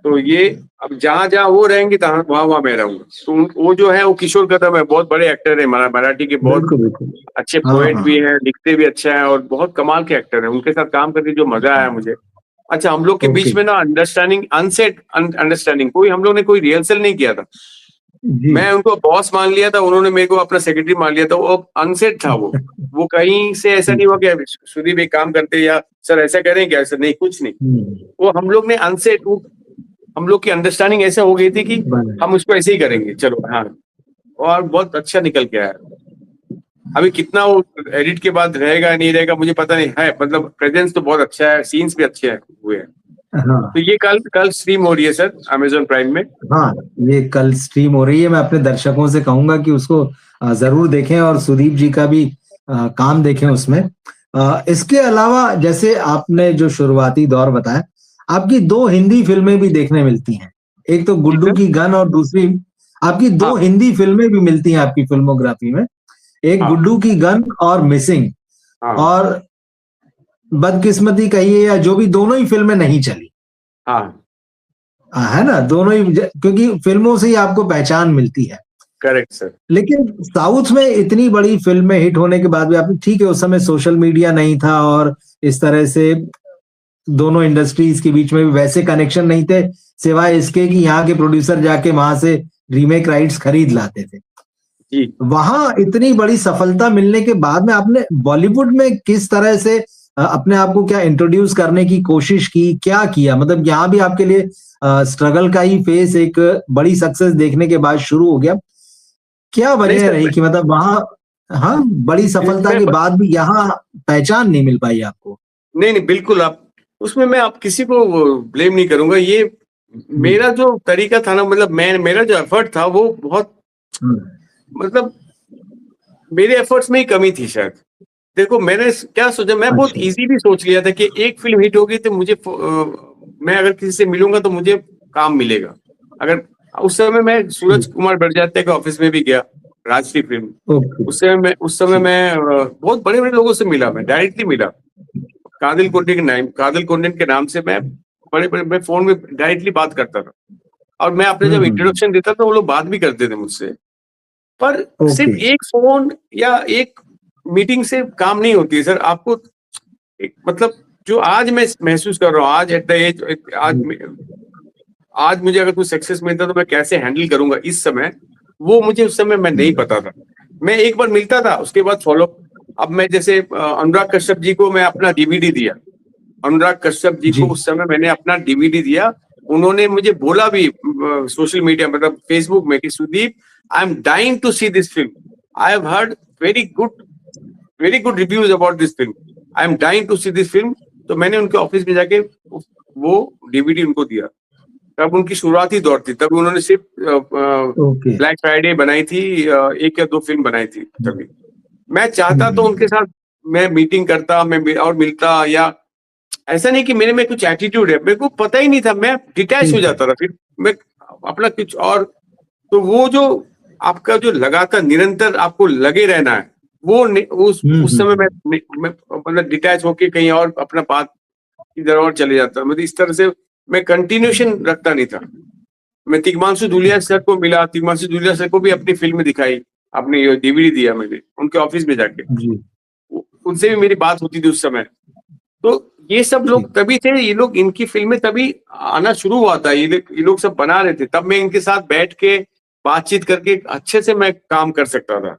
तो ये अब जहां जहां वो रहेंगे वहां वहां मैं रहूंगा। तो वो जो है वो किशोर कदम है, बहुत बड़े एक्टर है, मराठी के बहुत बिल्कुल बिल्कुल अच्छे हाँ पोएट हाँ भी हैं, लिखते भी अच्छा है, और बहुत कमाल के एक्टर हैं। उनके साथ काम करके जो मजा आया मुझे। अच्छा, हम लोग के ओके बीच में ना अंडरस्टैंडिंग, अनसेट अंडरस्टैंडिंग, कोई हम लोग ने कोई रिहर्सल नहीं किया था। जी मैं उनको बॉस मान लिया था, उन्होंने मेरे को अपना सेक्रेटरी मान लिया था। वो अनसेट था। वो कहीं से ऐसा नहीं हुआ कि सुदीप एक काम करते, या सर ऐसा करें क्या, ऐसा नहीं, कुछ नहीं। वो हम लोग ने अनसेट, हम लोग की अंडरस्टैंडिंग ऐसा हो गई थी कि बने हम उसको ऐसे ही करेंगे, चलो हाँ। और बहुत अच्छा निकल के आया। अभी कितना वो एडिट के बाद रहेगा नहीं रहेगा मुझे पता नहीं है, मतलब प्रेजेंस तो बहुत अच्छा है, सीन्स भी अच्छे हुए हैं। तो हाँ ये कल कल स्ट्रीम हो रही है सर, अमेजोन प्राइम में। हाँ ये कल स्ट्रीम हो रही है। मैं अपने दर्शकों से कहूंगा कि उसको जरूर देखें और सुदीप जी का भी काम देखें उसमें। इसके अलावा जैसे आपने जो शुरुआती दौर बताया, आपकी 2 हिंदी फिल्में भी देखने मिलती हैं। एक तो जी गुड्डू सर। की गन और दूसरी आपकी 2 हाँ हिंदी फिल्में भी मिलती हैं आपकी फिल्मोग्राफी में। एक हाँ गुड्डू की गन और मिसिंग, हाँ और बदकिस्मती कहिए या जो भी, दोनों ही फिल्में नहीं चली। हाँ, है ना? दोनों ही क्योंकि फिल्मों से ही आपको पहचान मिलती है। Correct sir. लेकिन साउथ में इतनी बड़ी फिल्में हिट होने के बाद भी आपने, ठीक है उस समय सोशल मीडिया नहीं था और इस तरह से दोनों इंडस्ट्रीज के बीच में भी वैसे कनेक्शन नहीं थे, सिवाय इसके कि यहाँ के प्रोड्यूसर जाके वहां से रीमेक राइट्स खरीद लाते थे। जी, वहां इतनी बड़ी सफलता मिलने के बाद में आपने बॉलीवुड में किस तरह से अपने आप को क्या इंट्रोड्यूस करने की कोशिश की, क्या किया? मतलब यहाँ भी आपके लिए स्ट्रगल का ही फेस एक बड़ी सक्सेस देखने के बाद शुरू हो गया। क्या नहीं वजह सर, रही कि मतलब वहां, हाँ, बड़ी सफलता मैं के बाद भी यहाँ पहचान नहीं मिल पाई आपको? नहीं नहीं, बिल्कुल आप उसमें, मैं आप किसी को ब्लेम नहीं करूंगा। ये मेरा जो तरीका था ना, मतलब मेरा जो एफर्ट था वो बहुत, हम्म, मतलब मेरे एफर्ट्स में ही कमी थी शायद। देखो मैंने क्या सोचा, मैं बहुत अच्छा इजी भी सोच लिया था कि एक फिल्म हिट होगी तो मुझे मैं अगर किसी से मिलूंगा तो मुझे काम मिलेगा। अगर उस समय मैं सूरज कुमार बड़जात्या के ऑफिस में भी गया, राजश्री फिल्म। ओके उस समय मैं बहुत बड़े बड़े लोगों से मिला, मैं डायरेक्टली मिला। कादिल कोंडे के नाम से मैं बड़े बड़े, मैं फोन में डायरेक्टली बात करता था। और मैं अपने जब हम्म इंट्रोडक्शन देता था वो लोग बात भी करते थे मुझसे। पर सिर्फ एक फोन या एक मीटिंग से काम नहीं होती है सर। आपको एक मतलब जो आज मैं महसूस कर रहा हूँ, आज एट द एज, आज मुझे अगर कुछ सक्सेस मिलता तो मैं कैसे हैंडल करूंगा इस समय, वो मुझे उस समय मैं नहीं पता था। मैं एक बार मिलता था, उसके बाद फॉलो। अब मैं जैसे अनुराग कश्यप जी को मैं अपना डीवीडी दिया, अनुराग कश्यप जी को उस समय मैंने अपना डीवीडी दिया। उन्होंने मुझे बोला भी सोशल मीडिया मतलब फेसबुक में कि Sudeep, I am dying to see this film, I have heard very good reviews about this film, I am dying to see this film. तो मैंने उनके ऑफिस में जाके वो डीवीडी उनको दिया। तब उनकी शुरुआती दौर थी, तब उन्होंने सिर्फ ब्लैक फ्राइडे बनाई थी, एक या दो फिल्म बनाई थी तभी। मैं चाहता तो उनके साथ मैं मीटिंग करता, मैं और मिलता, या ऐसा नहीं कि मेरे में कुछ एटीट्यूड है, मेरे को पता ही नहीं था, मैं डिटैच हो जाता था, फिर मैं अपना कुछ और। तो वो जो आपका जो लगातार निरंतर आपको लगे रहना है, वो उस समय मैं मतलब डिटैच होके कहीं और अपना बात इधर और चले जाता, मतलब इस तरह से मैं कंटिन्यूशन रखता नहीं था। मैं तिग्मांशु धूलिया सर को मिला, तिग्मांशु धूलिया सर को भी अपनी फिल्म दिखाई, अपनी डीवीडी दिया मैंने उनके ऑफिस में जाके, उनसे भी मेरी बात होती थी उस समय। तो ये सब लोग तभी थे, ये लोग इनकी फिल्में तभी आना शुरू हुआ था, ये लोग सब बना रहे थे, तब मैं इनके साथ बैठ के बातचीत करके अच्छे से मैं काम कर सकता था।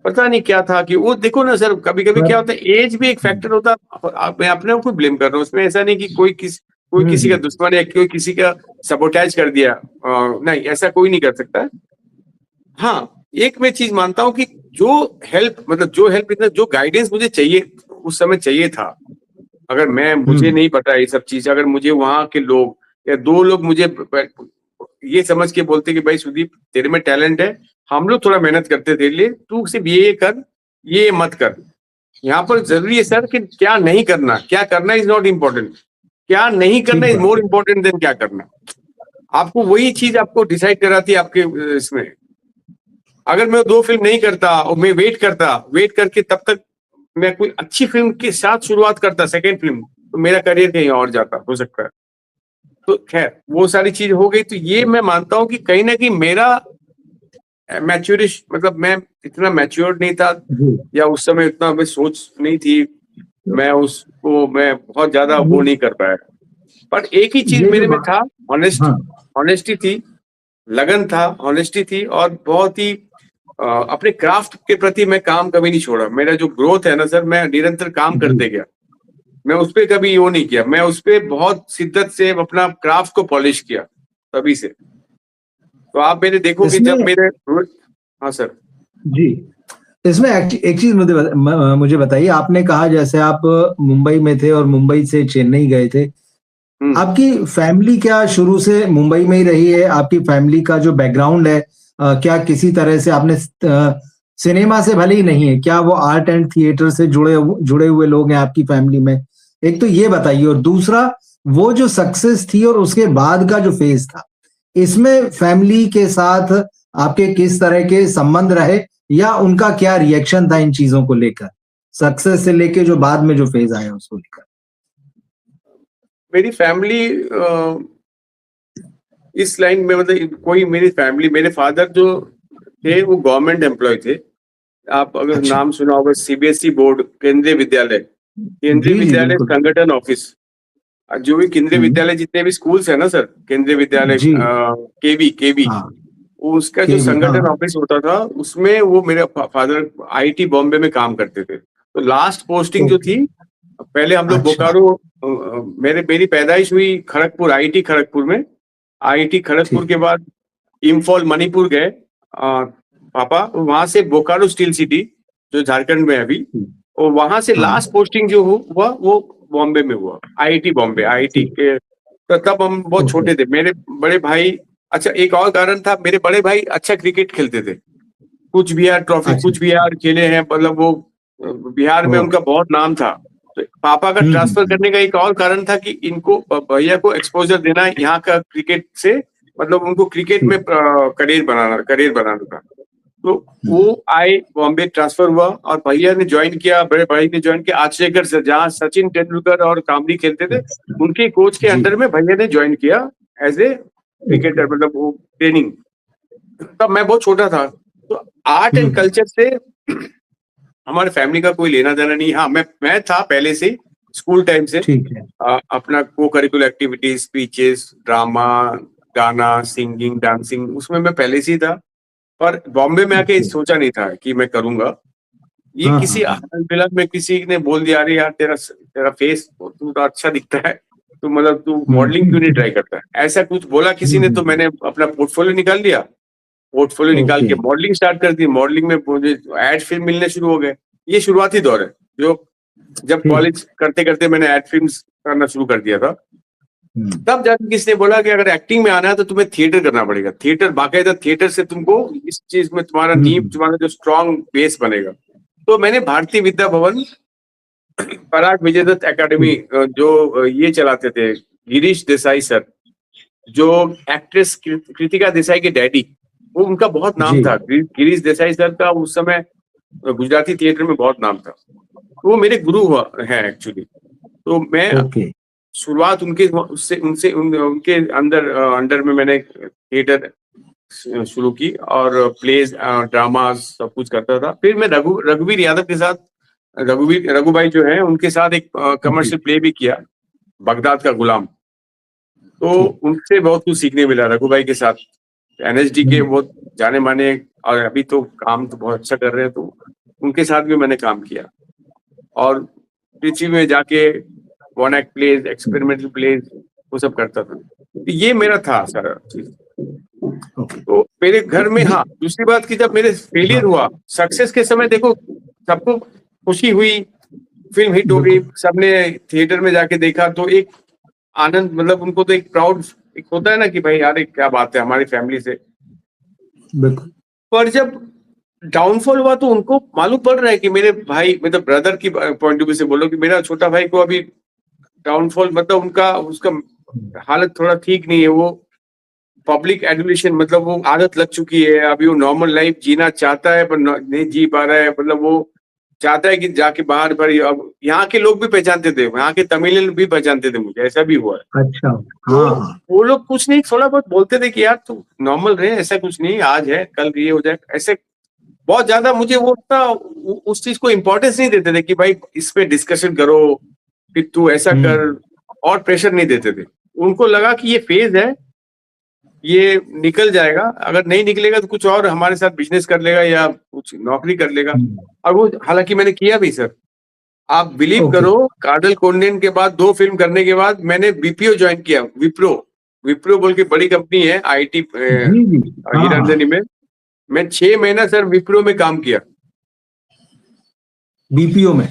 पता नहीं क्या था कि वो देखो ना सर, कभी कभी क्या होता है, एज भी एक फैक्टर होता है। मैं अपने आप को ब्लेम कर रहा हूँ उसमें, ऐसा नहीं कि कोई किसी का दुश्मन है, कोई किसी का सबोटाइज कर दिया, नहीं, ऐसा कोई नहीं कर सकता। हाँ, एक मैं चीज मानता हूँ कि जो हेल्प जो गाइडेंस मुझे चाहिए उस समय चाहिए था, अगर मुझे नहीं पता ये सब चीज, अगर मुझे वहां के लोग या दो लोग मुझे ये समझ के बोलते कि भाई सुदीप तेरे में टैलेंट है, हम लोग थोड़ा मेहनत करते तेरे लिए, तू सिर्फ ये कर, ये मत कर। यहाँ पर जरूरी है सर कि क्या नहीं करना, क्या करना इज नॉट इम्पोर्टेंट, क्या नहीं करना इज मोर इम्पोर्टेंट देन क्या करना। आपको वही चीज आपको डिसाइड कराती है आपके इसमें। अगर मैं 2 फिल्म नहीं करता और मैं वेट करके तब तक मैं कोई अच्छी फिल्म के साथ शुरुआत करता, सेकेंड फिल्म, तो मेरा करियर कहीं और जाता हो सकता है। तो खैर वो सारी चीज हो गई। तो ये मैं मानता हूँ कि कहीं ना कहीं मेरा मैच्योरिश, मतलब मैं इतना मैच्योर नहीं था, या उस समय इतना मैं सोच नहीं थी, मैं बहुत ज्यादा वो नहीं कर पाया। पर एक ही चीज मेरे में था, ऑनेस्टी थी, लगन था, ऑनेस्टी थी, और बहुत ही अपने क्राफ्ट के प्रति मैं काम कभी नहीं छोड़ा। मेरा जो ग्रोथ है ना सर, मैं निरंतर काम करते गया, मैं उस पर कभी वो नहीं किया, मैं उस पर बहुत शिद्दत से अपना क्राफ्ट को पॉलिश किया तभी से। तो आप मेरे देखो कि जब मेरे, हाँ सर जी, इसमें एक चीज मुझे बताइए, आपने कहा जैसे आप मुंबई में थे और मुंबई से चेन्नई गए थे, आपकी फैमिली क्या शुरू से मुंबई में ही रही है? आपकी फैमिली का जो बैकग्राउंड है, क्या किसी तरह से आपने सिनेमा से भले ही नहीं है, क्या वो आर्ट एंड थिएटर से जुड़े हुए लोग हैं आपकी फैमिली में? एक तो ये बताइए, और दूसरा वो जो सक्सेस थी और उसके बाद का जो फेज था, इसमें फैमिली के साथ आपके किस तरह के संबंध रहे, या उनका क्या रिएक्शन था इन चीजों को लेकर, सक्सेस से लेके जो बाद में जो फेज आया उसको लेकर? मेरी फैमिली इस लाइन में, मतलब कोई मेरी फैमिली, मेरे फादर जो थे वो गवर्नमेंट एम्प्लॉय थे। आप अगर नाम सुना होगा, सीबीएसई बोर्ड, केंद्रीय विद्यालय संगठन ऑफिस, जो भी केंद्रीय विद्यालय जितने भी स्कूल्स है ना सर, केंद्रीय विद्यालय केवी, उसका जो संगठन ऑफिस होता था, उसमें वो मेरे फादर आईटी बॉम्बे में काम करते थे। तो लास्ट पोस्टिंग जो थी, पहले हम लोग बोकारो, मेरी पैदाइश हुई खड़गपुर, आईटी खड़गपुर में। आईटी खड़गपुर के बाद इम्फॉल मणिपुर गए पापा, वहां से बोकारो स्टील सिटी जो झारखंड में है अभी, और वहां से लास्ट पोस्टिंग जो हुआ वो बॉम्बे में हुआ, आईआईटी बॉम्बे, आईआईटी के। तो तब हम बहुत छोटे थे। मेरे बड़े भाई, अच्छा एक और कारण था, मेरे बड़े भाई अच्छा क्रिकेट खेलते थे, कुछ बिहार ट्रॉफी, कुछ बिहार खेले हैं, मतलब वो बिहार में उनका बहुत नाम था। तो पापा का ट्रांसफर करने का एक और कारण था कि इनको, भैया को एक्सपोजर देना यहाँ का क्रिकेट से, मतलब उनको क्रिकेट में करियर बनाना था। तो वो आए, बॉम्बे ट्रांसफर हुआ, और भैया ने ज्वाइन किया, बड़े भाई ने ज्वाइन किया आचरेकर से, जहाँ सचिन तेंदुलकर और कामरी खेलते थे, उनके कोच के अंडर में भैया ने ज्वाइन किया एज ए क्रिकेटर, मतलब वो ट्रेनिंग। तब मैं बहुत छोटा था। तो आर्ट एंड कल्चर से हमारे फैमिली का कोई लेना देना नहीं। हाँ, मैं था पहले से, स्कूल टाइम से ठीक है। अपना को करिकुलर एक्टिविटीज, स्पीचेस, ड्रामा, गाना, सिंगिंग, डांसिंग, उसमें मैं पहले से ही था। पर बॉम्बे में आके सोचा नहीं था कि मैं करूंगा ये। हाँ, किसी हाँ, हाल फिलहाल में किसी ने बोल दिया, अरे यार तेरा फेस तू तो अच्छा दिखता है, तो मतलब तू मॉडलिंग क्यों नहीं ट्राई करता है, ऐसा कुछ बोला किसी ने। तो मैंने अपना पोर्टफोलियो निकाल लिया, पोर्टफोलियो निकाल के ओके, मॉडलिंग स्टार्ट कर दी। मॉडलिंग में मुझे एड फिल्म मिलने शुरू हो गए। ये शुरुआती दौर है, जो जब ठीक। कॉलेज करते करते मैंने एड फिल्म्स करना शुरू कर दिया था। हम्म, तब जाके किसी ने बोला कि अगर एक्टिंग में आना है तो तुम्हें थिएटर करना पड़ेगा, थिएटर, बाकायदा थिएटर से तुमको इस चीज में तुम्हारा नींव, तुम्हारा जो स्ट्रॉन्ग बेस बनेगा। तो मैंने भारतीय विद्या भवन, पराग विजयदत्त एकेडमी, जो ये चलाते थे गिरीश देसाई सर, जो एक्ट्रेस कृतिका देसाई के डैडी, वो उनका बहुत नाम जी, था। गिरीश देसाई सर का उस समय गुजराती थिएटर में बहुत नाम था। वो मेरे गुरु हुआ है एक्चुअली। तो मैं ओके, शुरुआत उनके उससे उनसे उनके अंडर में मैंने थिएटर शुरू की, और प्लेज, ड्रामा सब कुछ करता था। फिर मैं रघुवीर यादव के साथ, रघु भाई जो है उनके साथ एक जी, कमर्शियल प्ले भी किया, बगदाद का गुलाम। तो ठीक। उनसे बहुत कुछ सीखने मिला रघु भाई के साथ। एनएसडी के वो जाने माने, और अभी तो काम तो बहुत अच्छा कर रहे हैं, तो उनके साथ भी मैंने काम किया। और पृथ्वी में जाके one act plays, experimental plays, वो सब करता था। तो ये मेरा था सारा चीज। ओके। तो मेरे घर में, हाँ, दूसरी बात की जब मेरे फेलियर हाँ, हुआ, सक्सेस के समय देखो सबको खुशी हुई, फिल्म हिट हो गई, बिल्कुल, सबने थिएटर में जाके देखा, तो एक आनंद, मतलब उनको तो एक प्राउड एक होता है ना कि भाई यार एक क्या बात है हमारी फैमिली से। बिल्कुल। पर जब डाउनफॉल हुआ तो उनको मालूम पड़ रहा है कि मेरे भाई, मतलब ब्रदर की पॉइंट ऑफ व्यू से बोलो, कि मेरा छोटा भाई को अभी डाउनफॉल, मतलब उनका उसका हालत थोड़ा ठीक नहीं है। वो पब्लिक एडुलेशन, मतलब वो आदत लग चुकी है, अभी वो नॉर्मल लाइफ जीना चाहता है पर नहीं जी पा रहा है। मतलब वो चाहता है कि जाके बाहर, पर अब यहाँ के लोग भी पहचानते थे, यहाँ के तमिल भी पहचानते थे मुझे, ऐसा भी हुआ है। अच्छा, तो हाँ, हाँ। वो लोग कुछ नहीं, थोड़ा बहुत बोलते थे कि यार तू नॉर्मल रहे, ऐसा कुछ नहीं, आज है कल ये हो जाए, ऐसे बहुत ज्यादा मुझे वो उतना उस चीज को इम्पोर्टेंस नहीं देते थे कि भाई इस पे डिस्कशन करो, कि तू ऐसा कर, हुँ, और प्रेशर नहीं देते थे। उनको लगा कि ये फेज है, ये निकल जाएगा, अगर नहीं निकलेगा तो कुछ और हमारे साथ बिजनेस कर लेगा या कुछ नौकरी कर लेगा। हुँ, और वो हालांकि मैंने किया भी सर। आप बिलीव ओके। करो, काजल कोंडेन के बाद 2 फिल्म करने के बाद मैंने बीपीओ ज्वाइन किया, विप्रो। विप्रो बोल के बड़ी कंपनी है आईटी जी, जी। हाँ, हाँ। हीरानंदानी में। मैं 6 महीना सर विप्रो में काम किया। बीपीओ में?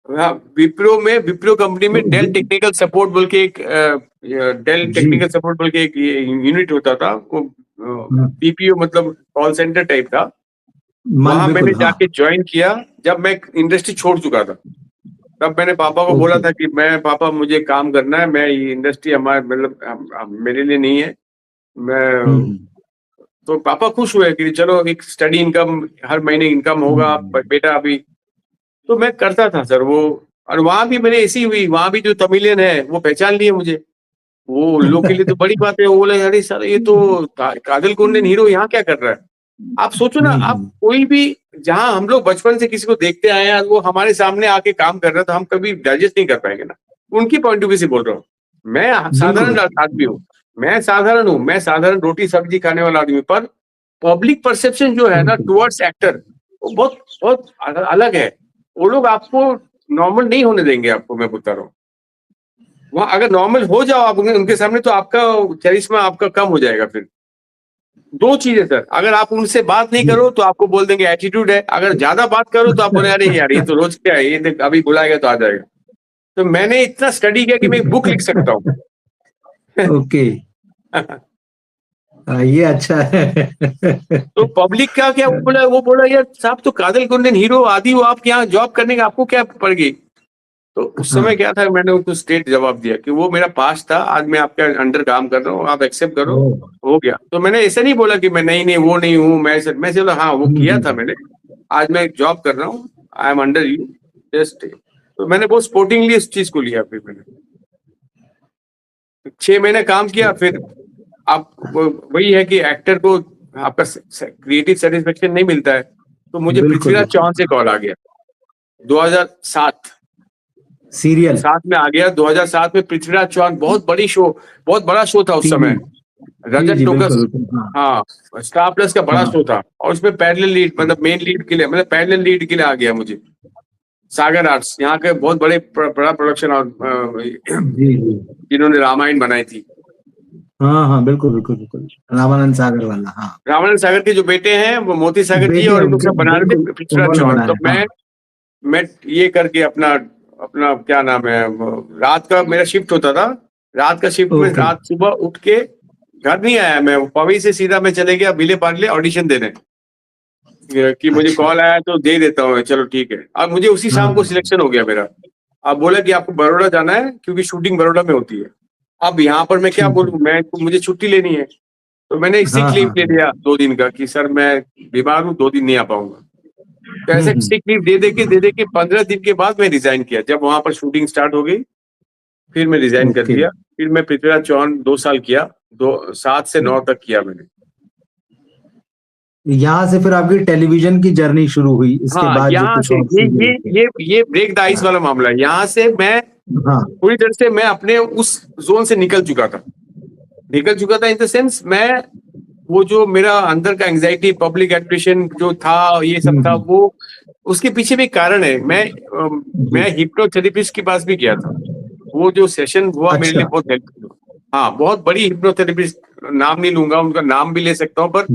हाँ, विप्रो में, विप्रो कंपनी में तो डेल बि टेक्निकल सपोर्ट बोल के एक डेल जी। टेक्निकल सपोर्ट बोल के एक यूनिट होता था वो। हुँ, पीपीओ मतलब कॉल सेंटर टाइप था। वहां मैंने बिल्कुल, हाँ। जाके ज्वाइन किया जब मैं इंडस्ट्री छोड़ चुका था। तब मैंने पापा को बोला ओके। था कि मैं, पापा मुझे काम करना है, मैं ये इंडस्ट्री हमारे, मतलब मेरे लिए नहीं है। हुँ, मैं, हुँ। तो पापा खुश हुए कि चलो एक स्टडी इनकम, हर महीने इनकम होगा, हुँ, बेटा अभी। तो मैं करता था सर वो। और वहां भी मेरे ऐसी हुई, वहां भी जो तमिलियन है वो पहचान लिए मुझे। वो उन लोग के लिए तो बड़ी बात है, वो बोले अरे सर ये तो काजल कोंडन हीरो यहाँ क्या कर रहा है। आप सोचो ना, हुँ, आप हुँ। कोई भी, जहां हम लोग बचपन से किसी को देखते आए हैं, वो हमारे सामने आके काम कर रहा है, तो हम कभी डाइजेस्ट नहीं कर पाएंगे ना। उनकी पॉइंट ऑफ व्यू से बोल रहा हूँ। मैं बिल्कुल। साधारण आदमी हूँ, मैं साधारण हूँ, मैं साधारण रोटी सब्जी खाने वाला आदमी हूँ, पर पब्लिक परसेप्शन जो है ना बिल्कुल, टुवर्ड्स एक्टर, वो बहुत बहुत अलग है। वो लोग आपको नॉर्मल नहीं होने देंगे, आपको मैं बता रहा हूँ। वहां अगर नॉर्मल हो जाओ आप उनके सामने, तो आपका करिश्मा आपका कम हो जाएगा। फिर 2 चीज है सर, अगर आप उनसे बात नहीं जी। करो तो आपको बोल देंगे एटीट्यूड है, अगर ज्यादा बात करो तो आप बोले अरे यार ये तो रोज क्या है, ये देख अभी बुलाएगा तो आ जाएगा। तो मैंने इतना स्टडी किया कि मैं एक बुक लिख सकता हूँ। ओके। ये अच्छा है। तो पब्लिक का क्या, वो बोला यार साहब तो काजल कुंदन हीरो आदि हो, आप यहाँ जॉब करने का आपको क्या पड़ गई। तो उस समय हाँ। क्या था, मैंने उनको स्ट्रेट जवाब दिया कि वो मेरा पास था, आज मैं आपके अंडर काम कर रहा हूँ, आप एक्सेप्ट करो। ओह! हो गया। तो मैंने ऐसा नहीं बोला कि मैं नहीं नहीं वो नहीं हूँ, मैं बोला हाँ वो हुँ, किया हुँ, था मैंने, आज मैं जॉब कर रहा हूँ, I am under you, just. तो मैंने बहुत स्पोर्टिंगली इस चीज को लिया। फिर मैंने 6 महीने काम किया। फिर आप वही है कि एक्टर को आपका क्रिएटिव सेटिस्फेक्शन नहीं मिलता है। तो मुझे बिल्कुल, पृथ्वीराज बिल्कुल। चौहान से कॉल आ गया 2007 सीरियल। 7 में आ गया। 2007 में पृथ्वीराज चौहान, बहुत बड़ा शो था उस टीवी। समय, जी, रजत जी, टोकस। बिल्कुल, बिल्कुल। हाँ, हाँ, स्टार प्लस का बड़ा हाँ। शो था और उसमें पैरेलल लीड, मतलब मेन लीड के लिए, मतलब पैरेलल लीड के लिए आ गया मुझे। सागर आर्ट्स यहाँ के बहुत बड़ा प्रोडक्शन और जी, जी। जिन्होंने रामायण बनाई थी। हाँ, हाँ, बिल्कुल, बिल्कुल, बिल्कुल। रामानंद सागर वाला, हाँ। रामानंद सागर के जो बेटे हैं वो मोती सागर जी, बेटे और ये लोग उनके, सब बना रहे थे बिल्कुल, पृथ्वीराज उन्होंने चौहान। तो बनाया, हाँ। मैं ये करके अपना अपना क्या नाम है, रात का मेरा शिफ्ट होता था। रात का शिफ्ट में ओके। रात सुबह उठ के घर नहीं आया मैं, पवई से सीधा मैं चले गया विले पार्ले ऑडिशन देने, कि मुझे अच्छा। कॉल आया तो दे देता हूँ, चलो ठीक है। अब मुझे उसी शाम को हाँ। सिलेक्शन हो गया मेरा। अब बोला कि आपको बड़ौदा जाना है क्योंकि शूटिंग बड़ौदा में होती है। अब यहाँ पर मैं क्या ठीक है। बोलूँ, मुझे छुट्टी लेनी है। तो मैंने सिक हाँ, लीव हाँ, ले हाँ। लिया 2 दिन का, कि सर मैं बीमार हूँ, 2 दिन नहीं आ पाऊंगा। तो ऐसे हम्म। सिक लीव दे दे के 15 दिन के बाद मैं रिजाइन किया। जब वहां पर शूटिंग स्टार्ट हो गई फिर मैं रिजाइन कर ओके। दिया। फिर मैं पृथ्वीराज चौहान 2 साल किया, 7 से 9 तक किया मैंने। यहाँ से फिर आपकी टेलीविजन की जर्नी शुरू हुई, इसके हाँ, बाद जो यहाँ कुछ से और ये सीरियल ये थे। ये ब्रेक द आइस हाँ, वाला मामला है। यहाँ से मैं हाँ। पूरी तरह से मैं अपने उस जोन से निकल चुका था इन द सेंस, मैं वो जो मेरा अंदर का एंजाइटी, पब्लिक एड्रेशन जो था, ये सब था, हम्म। वो उसके पीछे भी कारण है। जी। मैं हिप्नोथेरेपिस्ट के पास भी गया था। वो जो सेशन हुआ मेरे लिए अच्छा। बहुत हेल्पफुल हुआ। हाँ, बहुत बड़ी हिप्नोथेरेपिस्ट, नाम नहीं लूंगा, उनका नाम भी ले सकता हूँ, पर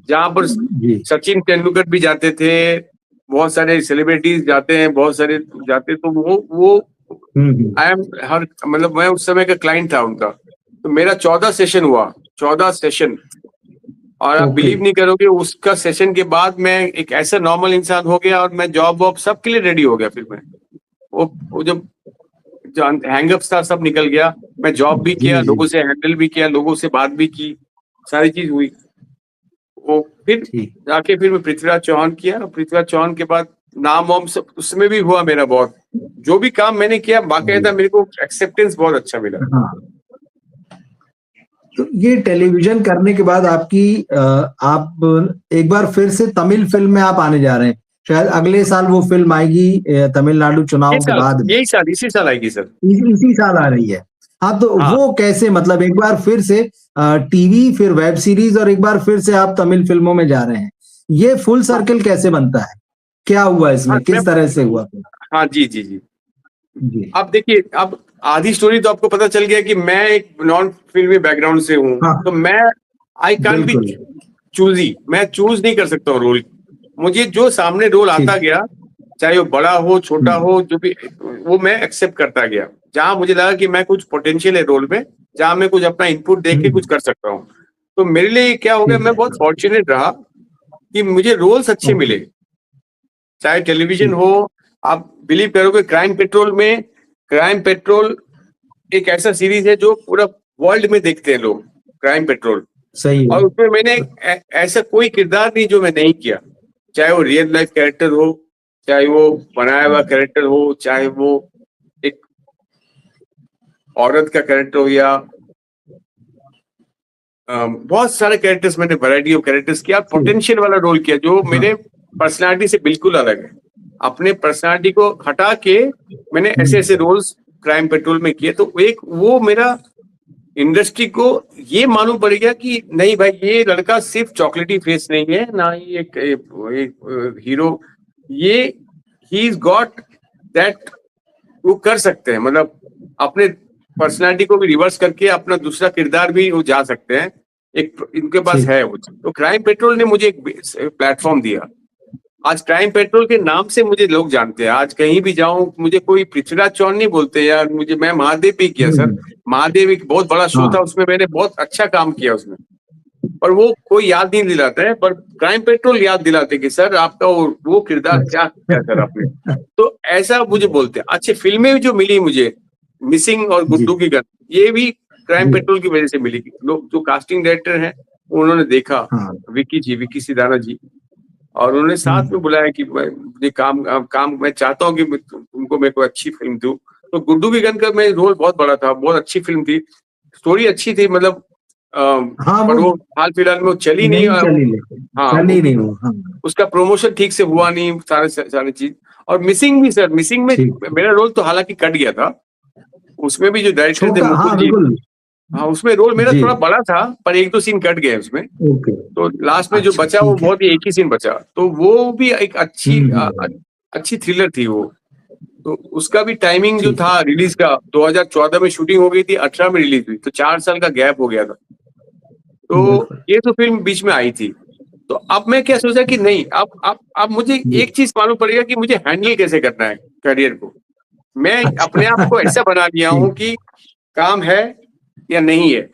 जहाँ पर जी। सचिन तेंदुलकर भी जाते थे, बहुत सारे सेलिब्रिटीज जाते हैं, बहुत सारे जाते, तो वो हम्म। आई एम हर मतलब मैं उस समय का क्लाइंट था उनका। तो मेरा 14 सेशन हुआ, 14 सेशन। और आप ओके। बिलीव नहीं करोगे, उसका सेशन के बाद मैं एक ऐसा नॉर्मल इंसान हो गया और मैं जॉब वॉब सबके लिए रेडी हो गया। फिर मैं वो जब जो हैंगअप्स था सब निकल गया। मैं जॉब भी जी, किया, जी। लोगों से हैंडल भी किया, लोगों से बात भी की, सारी चीज हुई। वो फिर ठीक। जाके फिर मैं पृथ्वीराज चौहान किया। पृथ्वीराज चौहान के बाद नाम वाम सब उसमें भी हुआ मेरा बहुत। जो भी काम मैंने किया जी। बाकायदा मेरे को एक्सेप्टेंस बहुत अच्छा मिला। हाँ। तो ये टेलीविजन करने के बाद आपकी आप एक बार फिर से तमिल फिल्म में आप आने जा रहे हैं, शायद अगले साल वो फिल्म आएगी तमिलनाडु ये चुनाव के साल, बाद में। यही साल, इसी साल आएगी सर। इसी साल आ रही है। हाँ, तो हाँ, वो कैसे, मतलब एक बार फिर से टीवी, फिर वेब सीरीज, और एक बार फिर से आप तमिल फिल्मों में जा रहे हैं, ये फुल हाँ, सर्कल कैसे बनता है? क्या हुआ हाँ, इसमें, किस तरह से हुआ फिर? हाँ, जी, जी, जी। जी। अब देखिए, अब आधी स्टोरी तो आपको पता चल गया कि मैं एक नॉन फिल्मी बैकग्राउंड से हूँ। हाँ, तो मैं आई कांट बी बिल्कुल। चूजी, मैं चूज नहीं कर सकता हूँ रोल। मुझे जो सामने रोल आता ठीक। गया, चाहे वो बड़ा हो छोटा हम्म। हो, जो भी, वो मैं एक्सेप्ट करता गया। जहां मुझे लगा कि मैं कुछ पोटेंशियल है रोल में, जहां मैं कुछ अपना इनपुट दे के कुछ हम्म। कर सकता हूँ। तो मेरे लिए क्या हो गया, ठीक मैं है। बहुत फॉर्चुनेट रहा कि मुझे रोल्स अच्छे ओके। मिले, चाहे टेलीविजन ठीक। हो। आप बिलीव करोगे, क्राइम पेट्रोल एक ऐसा सीरीज है जो पूरा वर्ल्ड में देखते हैं लोग, क्राइम पेट्रोल। सही और उसमें मैंने है। ऐसा कोई किरदार नहीं जो मैं नहीं किया, चाहे वो रियल लाइफ कैरेक्टर हो, चाहे वो बनाया हुआ कैरेक्टर हो, चाहे वो एक औरत का कैरेक्टर हो, या बहुत सारे कैरेक्टर्स, मैंने वैरायटी ऑफ कैरेक्टर्स किया, पोटेंशियल वाला रोल किया जो हाँ। मेरे पर्सनालिटी से बिल्कुल अलग है। अपने पर्सनालिटी को हटा के मैंने ऐसे ऐसे रोल्स क्राइम पेट्रोल में किए। तो एक वो मेरा इंडस्ट्री को ये मालूम पड़ गया कि नहीं भाई, ये लड़का सिर्फ चॉकलेटी फेस नहीं है, ना ही एक हीरो, ये ही इज गॉट दैट, वो कर सकते हैं, मतलब अपने पर्सनालिटी को भी रिवर्स करके अपना दूसरा किरदार भी वो जा सकते हैं। एक इनके पास ठीक। है वो चीज़। तो क्राइम पेट्रोल ने मुझे एक प्लेटफॉर्म दिया। आज क्राइम पेट्रोल के नाम से मुझे लोग जानते हैं। आज कहीं भी जाऊं मुझे कोई पृथ्वीराज चौहान नहीं बोलते यार, मुझे, मैं महादेव भी किया सर। हम्म। महादेव एक बहुत बड़ा शो हाँ। था, उसमें मैंने बहुत अच्छा काम किया उसमें, पर वो कोई याद नहीं दिलाता है, पर क्राइम पेट्रोल याद दिलाते कि सर आपका वो किरदार क्या किया सर आपने। अच्छा। तो ऐसा मुझे बोलते हैं। अच्छी फिल्में जो मिली मुझे, मिसिंग और जी। गुड्डू की गन, ये भी क्राइम जी। पेट्रोल की वजह से मिली। लोग जो कास्टिंग डायरेक्टर हैं उन्होंने देखा, हाँ। विकी सिदाना जी, और उन्होंने साथ में बुलाया कि मुझे काम मैं चाहता हूँ कि तुमको मैं कोई अच्छी फिल्म दूं। तो गुड्डू की गन का मैं रोल बहुत बड़ा था, बहुत अच्छी फिल्म थी, स्टोरी अच्छी थी, मतलब हाँ पर वो हाल फिलहाल में वो चली नहीं। चली, लेकिन हाँ, चली नहीं वो। हाँ उसका प्रमोशन ठीक से हुआ नहीं, सारे चीज। और मिसिंग भी सर, मिसिंग में ठीक। मेरा रोल तो हालांकि कट गया था, उसमें भी जो डायरेक्टर थे छोटा, मुकुल हाँ जी, बिल्कुल। हाँ उसमें रोल मेरा जी। थोड़ा बड़ा था, पर एक दो सीन कट गए उसमें। ओके। तो लास्ट में जो अच्छा बचा वो ठीक है। बहुत ही एक ही सीन बचा, तो वो भी एक हम्म। अच्छी थ्रिलर थी वो। तो उसका भी टाइमिंग जो ठीक है। था रिलीज का, 2014 में शूटिंग हो गई थी, 18 में रिलीज हुई, तो 4 साल का गैप हो गया था। तो बिल्कुल। ये तो फिल्म बीच में आई थी। तो अब मैं क्या सोचा कि नहीं, अब मुझे जी। एक चीज मालूम पड़ेगा कि मुझे हैंडल कैसे करना है करियर को। मैं अपने आप को अच्छा। ऐसा बना दिया हूं ठीक। कि काम है या नहीं है,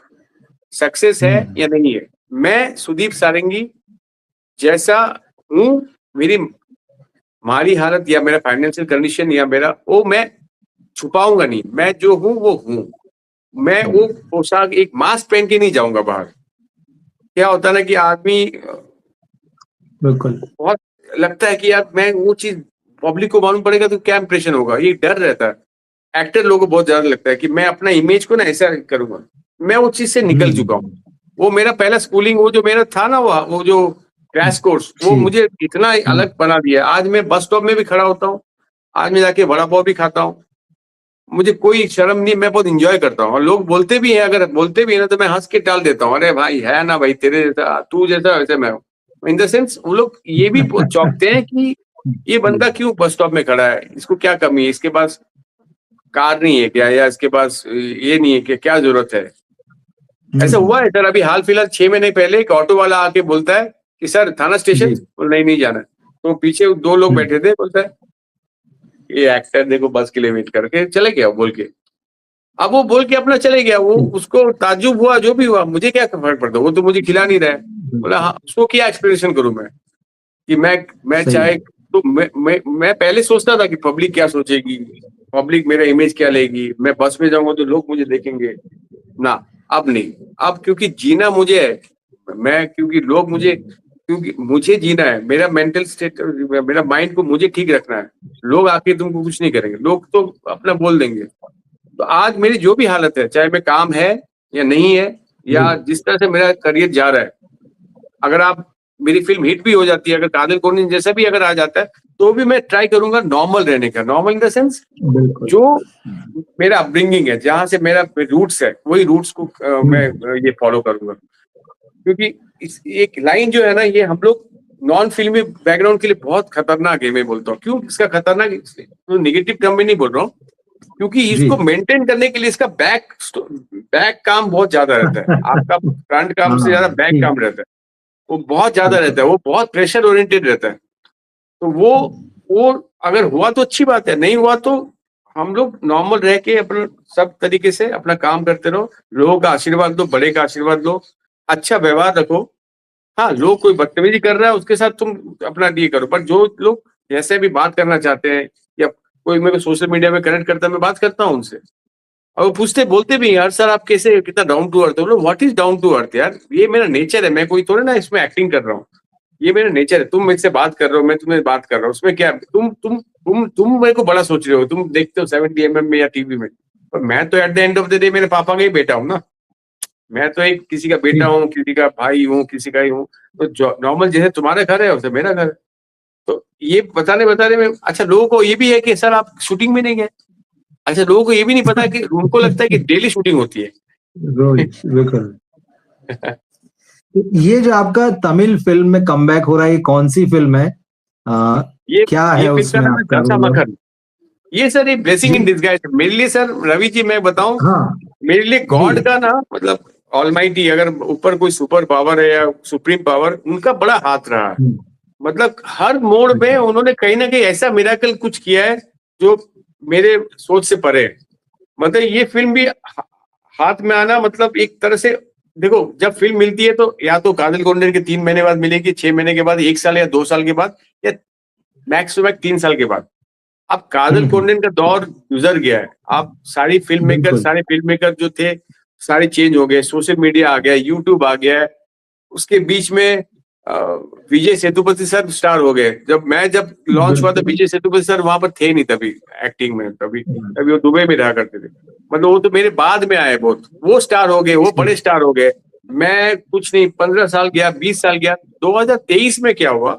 सक्सेस है हम्म। या नहीं है, मैं सुदीप सारंगी जैसा हूं, मेरी माली हालत या मेरा फाइनेंशियल कंडीशन या मेरा वो मैं छुपाऊंगा नहीं, मैं जो हूं वो हूं। मैं वो पोशाक एक मास्क पहन के नहीं जाऊंगा बाहर। क्या होता है ना कि आदमी बिल्कुल। बहुत लगता है कि यार मैं वो चीज पब्लिक को मालूम पड़ेगा तो क्या इंप्रेशन होगा, ये डर रहता है। एक्टर लोगों को बहुत ज्यादा लगता है कि मैं अपना इमेज को ना ऐसा करूंगा। मैं उस चीज से निकल चुका हूँ। हम्म। वो मेरा पहला स्कूलिंग, वो जो मेरा था ना, वो जो क्रैश कोर्स, वो ठीक। मुझे इतना हाँ। अलग बना दिया। आज मैं बस स्टॉप में भी खड़ा होता हूँ, आज मैं जाके वड़ा पाव भी खाता हूँ, मुझे कोई शर्म नहीं, मैं बहुत इंजॉय करता हूँ। और लोग बोलते भी हैं, अगर बोलते भी है ना तो मैं हंस के टाल देता हूँ, अरे भाई है ना भाई, तेरे जैसा तू जैसा वैसे मैं हूँ। इन द सेंस वो लोग ये भी बहुत चौंकते हैं कि ये बंदा क्यों बस स्टॉप में खड़ा है, इसको क्या कमी है, इसके पास कार नहीं है क्या, या इसके पास ये नहीं है क्या, क्या जरूरत है। ऐसा हुआ है सर, अभी हाल फिलहाल 6 महीने पहले एक ऑटो वाला आके बोलता है कि सर थाना स्टेशन, जी। नहीं जाना है। तो पीछे 2 लोग हम्म। बैठे थे, बोलता है ये एक्टर देखो बस के लिए वेट करके चले गया बोल के। अब वो बोल के अपना चले गया, वो ठीक। उसको ताज्जुब हुआ, जो भी हुआ, मुझे क्या फर्क पड़ता, वो तो मुझे खिला नहीं रहा है। बोला हाँ, उसको क्या एक्सप्लेनेशन करूं मैं कि मैं सही चाहे है। तो मैं पहले सोचता था कि पब्लिक क्या सोचेगी, पब्लिक मेरा इमेज क्या लेगी, मैं बस में जाऊंगा तो लोग मुझे देखेंगे ना। अब नहीं, अब क्योंकि जीना मुझे है, मैं क्योंकि लोग मुझे, क्योंकि मुझे जीना है, मेरा मेंटल स्टेट, मेरा माइंड को मुझे ठीक रखना है। लोग आके तुमको कुछ नहीं करेंगे, लोग तो अपना बोल देंगे। तो आज मेरी जो भी हालत है, चाहे मैं काम है या नहीं है, जी। या जिस तरह से मेरा करियर जा रहा है, अगर आप मेरी फिल्म हिट भी हो जाती है, अगर कादिर कौन जैसा भी अगर आ जाता है, तो भी मैं ट्राई करूंगा नॉर्मल रहने का। नॉर्मल इन द सेंस, बिल्कुल। जो मेरा अपब्रिंगिंग है, जहां से मेरा रूट्स है, वही रूट्स को मैं हम्म। ये फॉलो करूंगा। क्योंकि इस एक लाइन जो है ना, ये हम लोग नॉन फिल्मी बैकग्राउंड के लिए बहुत खतरनाक है। मैं बोलता हूँ क्यों इसका खतरनाक, तो निगेटिव टर्म में नहीं बोल रहा हूँ, क्योंकि जी। इसको मेंटेन करने के लिए इसका बैक काम बहुत ज्यादा रहता है। आपका फ्रंट काम से ज्यादा हाँ बैक ठीक। काम रहता है, वो बहुत ज्यादा रहता बिल्कुल। है, वो बहुत प्रेशर ओरिएंटेड रहता है। तो वो अगर हुआ तो अच्छी बात है, नहीं हुआ तो हम लोग नॉर्मल रह के अपना सब तरीके से अपना काम करते रहो। लोगों का आशीर्वाद लो, बड़े का आशीर्वाद लो, अच्छा व्यवहार रखो। हाँ, लोग कोई बदतमीजी कर रहा है उसके साथ तुम अपना ये करो, पर जो लोग जैसे भी बात करना चाहते हैं, या कोई मेरे को सोशल मीडिया में कनेक्ट करता है, मैं बात करता हूँ उनसे। और वो पूछते बोलते भी यार सर आप कैसे, कितना डाउन टू अर्थ हो। What is down to earth यार, ये मेरा नेचर है, मैं कोई थोड़े ना इसमें एक्टिंग कर रहा हूँ। ये मेरा नेचर है। तुम मुझसे बात कर रहे हो, मैं तुम्हें बात कर रहा हूँ, उसमें क्या तुम मेरे को बड़ा सोच रहे हो, तुम देखते हो 70 mm में या टीवी में, पर मैं तो at the end of the day मेरे पापा का ही बेटा हूँ ना। मैं तो एक किसी का बेटा ठीक। हूँ, किसी का भाई हूँ, किसी का ही हूँ। तो नॉर्मल जैसे तुम्हारा घर है वैसे मेरा घर है। तो ये बताने बताने में, अच्छा लोगों को ये भी है कि सर आप शूटिंग में नहीं गए। अच्छा, लोगों को ये भी नहीं पता कि उनको लगता है कि डेली शूटिंग होती है। रोज बिल्कुल। ये जो आपका तमिल फिल्म में कमबैक हो रहा है, ये कौन सी फिल्म है? आ, ये क्या ये है फिल्म का उसमें नाम है आपका दशा रोल? और मखन। ये सर एक ब्लेसिंग इन जी। डिस्गाइज मेरे लिए सर, रवि जी मैं बताऊं, हाँ। मेरे लिए जी। गॉड का ना मतलब ऑलमाइटी, अगर ऊपर कोई सुपर पावर है या सुप्रीम पावर, उनका बड़ा हाथ रहा है। हम्म। मतलब हर मोड़ में अच्छा। उन्होंने कहीं ना कहीं ऐसा मिराकल कुछ किया है जो मेरे सोच से परे है। मतलब ये फिल्म भी हाथ में आना, मतलब एक तरह से देखो, जब फिल्म मिलती है तो या तो काजल कोंडन के 3 महीने बाद मिलेगी, 6 महीने के बाद, 1 साल या 2 साल के बाद, या मैक्स टू मैक्स 3 साल के बाद। अब काजल हम्म। कोंडन का दौर गुजर गया है। अब बिल्कुल। सारे फिल्म मेकर जो थे सारे चेंज हो गए, सोशल मीडिया आ गया, यूट्यूब आ गया है। उसके बीच में अ, विजय सेतुपति सर स्टार हो गए। जब लॉन्च हुआ था, बिल्कुल। विजय सेतुपति सर वहां पर थे नहीं तभी एक्टिंग में, तभी हम्म। तभी वो दुबई में रहा करते थे। मतलब वो तो मेरे बाद में आए बहुत, वो स्टार हो गए, वो ठीक। बड़े स्टार हो गए। मैं कुछ नहीं, 15 साल गया, 20 साल गया, 2023 में क्या हुआ,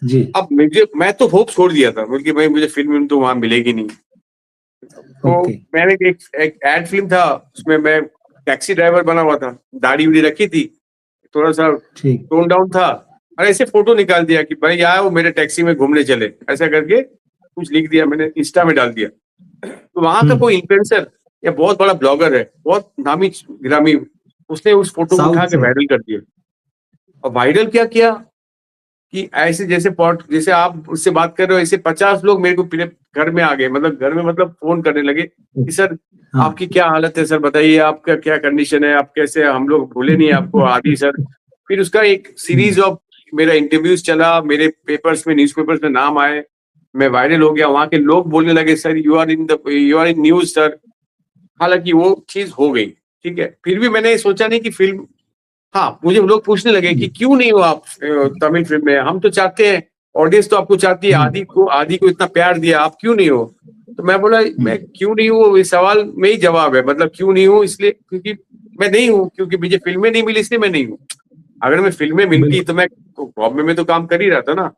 जी। अब मैं तो होप छोड़ दिया था, बल्कि भाई मुझे फिल्म तो वहां मिलेगी नहीं। तो ओके। मैंने एक एड फिल्म था, उसमें मैं टैक्सी ड्राइवर बना हुआ था, दाढ़ी उड़ी रखी थी, थोड़ा सा ठीक। टोन डाउन था, और ऐसे फोटो निकाल दिया कि भाई आओ मेरे टैक्सी में घूमने चले, ऐसा करके कुछ लिख दिया, मैंने इंस्टा में डाल दिया। तो वहां का कोई इन्फ्लुएंसर या बहुत बड़ा ब्लॉगर है, बहुत नामी गिरामी, उसने उस फोटो को उठा साउथ के से। वायरल कर दिया। और वायरल क्या किया कि ऐसे जैसे आप उससे बात कर रहे हो, ऐसे 50 लोग मेरे को घर में आ गए, मतलब घर में, मतलब फोन करने लगे कि सर हाँ। आपकी क्या हालत है, सर बताइए आपका क्या कंडीशन है, आप कैसे, हम लोग भूले नहीं आपको, आदि सर। फिर उसका एक सीरीज ऑफ मेरा इंटरव्यूज चला, मेरे पेपर्स में, न्यूज़पेपर्स में नाम आए, मैं वायरल हो गया, वहां के लोग बोलने लगे sir you are in news sir. हालांकि वो चीज हो गई, ठीक है, फिर भी मैंने सोचा नहीं कि फिल्म, हाँ मुझे लोग पूछने लगे कि क्यों नहीं हो आप तमिल फिल्म में, हम तो चाहते हैं, ऑडियंस तो आपको चाहती है, आदि को इतना प्यार दिया, आप क्यों नहीं हो। तो मैं बोला मैं क्यों नहीं हूँ, ये सवाल में ही जवाब है, मतलब क्यों नहीं हूँ, इसलिए क्योंकि मैं नहीं हूँ, क्योंकि मुझे फिल्में नहीं मिली इसलिए मैं नहीं हूँ। अगर मैं फिल्में मिलती तो मैं बॉम्बे में तो काम कर ही रहा था ना,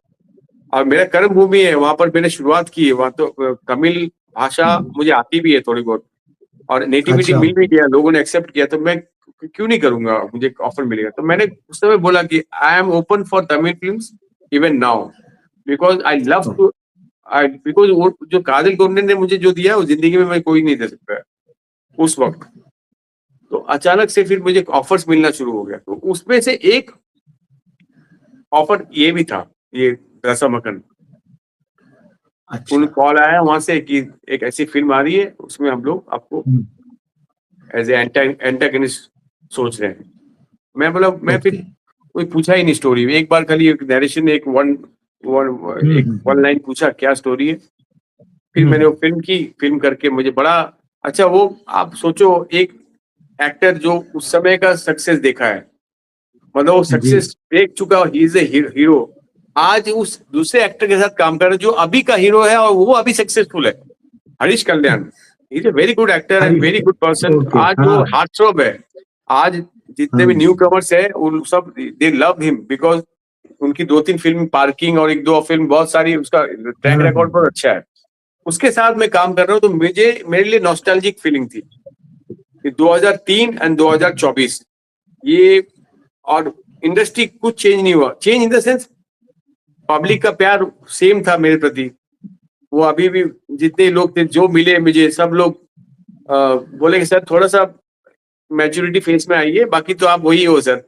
और मेरा कर्म भूमि है, वहां पर मैंने शुरुआत की है, वहां तो तमिल भाषा मुझे आती भी है थोड़ी बहुत, और नेटिविटी अच्छा। मिल भी गया, लोगों ने एक्सेप्ट किया, तो मैं क्यों नहीं करूंगा, मुझे ऑफर मिलेगा। तो मैंने उस समय बोला कि I am open for Tamil films even now, because I love to, I because वो जो काजल कोंडन ने मुझे जो दिया वो जिंदगी में मैं कोई नहीं दे सकता है उस वक्त। तो अचानक से फिर मुझे ऑफर्स मिलना शुरू हो गया, तो उसमें से एक ऑफर ये भी था, ये रसामकन, उन अच्छा। कॉल आया वहां से कि एक ऐसी फिल्म आ रही है, उसमें हम लोग आपको एज ए एंटागनिस्ट सोच रहे हैं। मैं बोला, मैं फिर ओके। कोई पूछा ही नहीं स्टोरी, एक बार खाली एक नरेशन, एक वन लाइन पूछा क्या स्टोरी है, फिर मैंने वो फिल्म करके मुझे बड़ा अच्छा, वो आप सोचो एक एक्टर जो उस समय का सक्सेस देखा है, मतलब वो जी। सक्सेस देख चुका, ही इज ए हीरो, आज उस दूसरे एक्टर के साथ काम कर रहे जो अभी का हीरो है और वो अभी सक्सेसफुल है, Harish Kalyan. He is a very good actor and Hari. Very good person, okay. आज वो हाँ। हार्टथ्रॉब है। आज जितने भी हाँ। न्यू कमर्स है उन सब दे लव हिम, बिकॉज उनकी 2-3 फिल्म, पार्किंग और 1-2 फिल्म, बहुत सारी, उसका ट्रैक हाँ। रिकॉर्ड बहुत अच्छा है। उसके साथ मैं काम कर रहा हूँ, तो मेरे लिए नॉस्टैल्जिक फीलिंग थी कि 2003 एंड 2024 ये, और इंडस्ट्री कुछ चेंज नहीं हुआ, change in the sense public का प्यार सेम था मेरे प्रति, वो अभी भी जितने लोग थे जो मिले मुझे, सब लोग बोले कि सर थोड़ा सा मैच्योरिटी फेस में आइए, बाकी तो आप वही हो सर।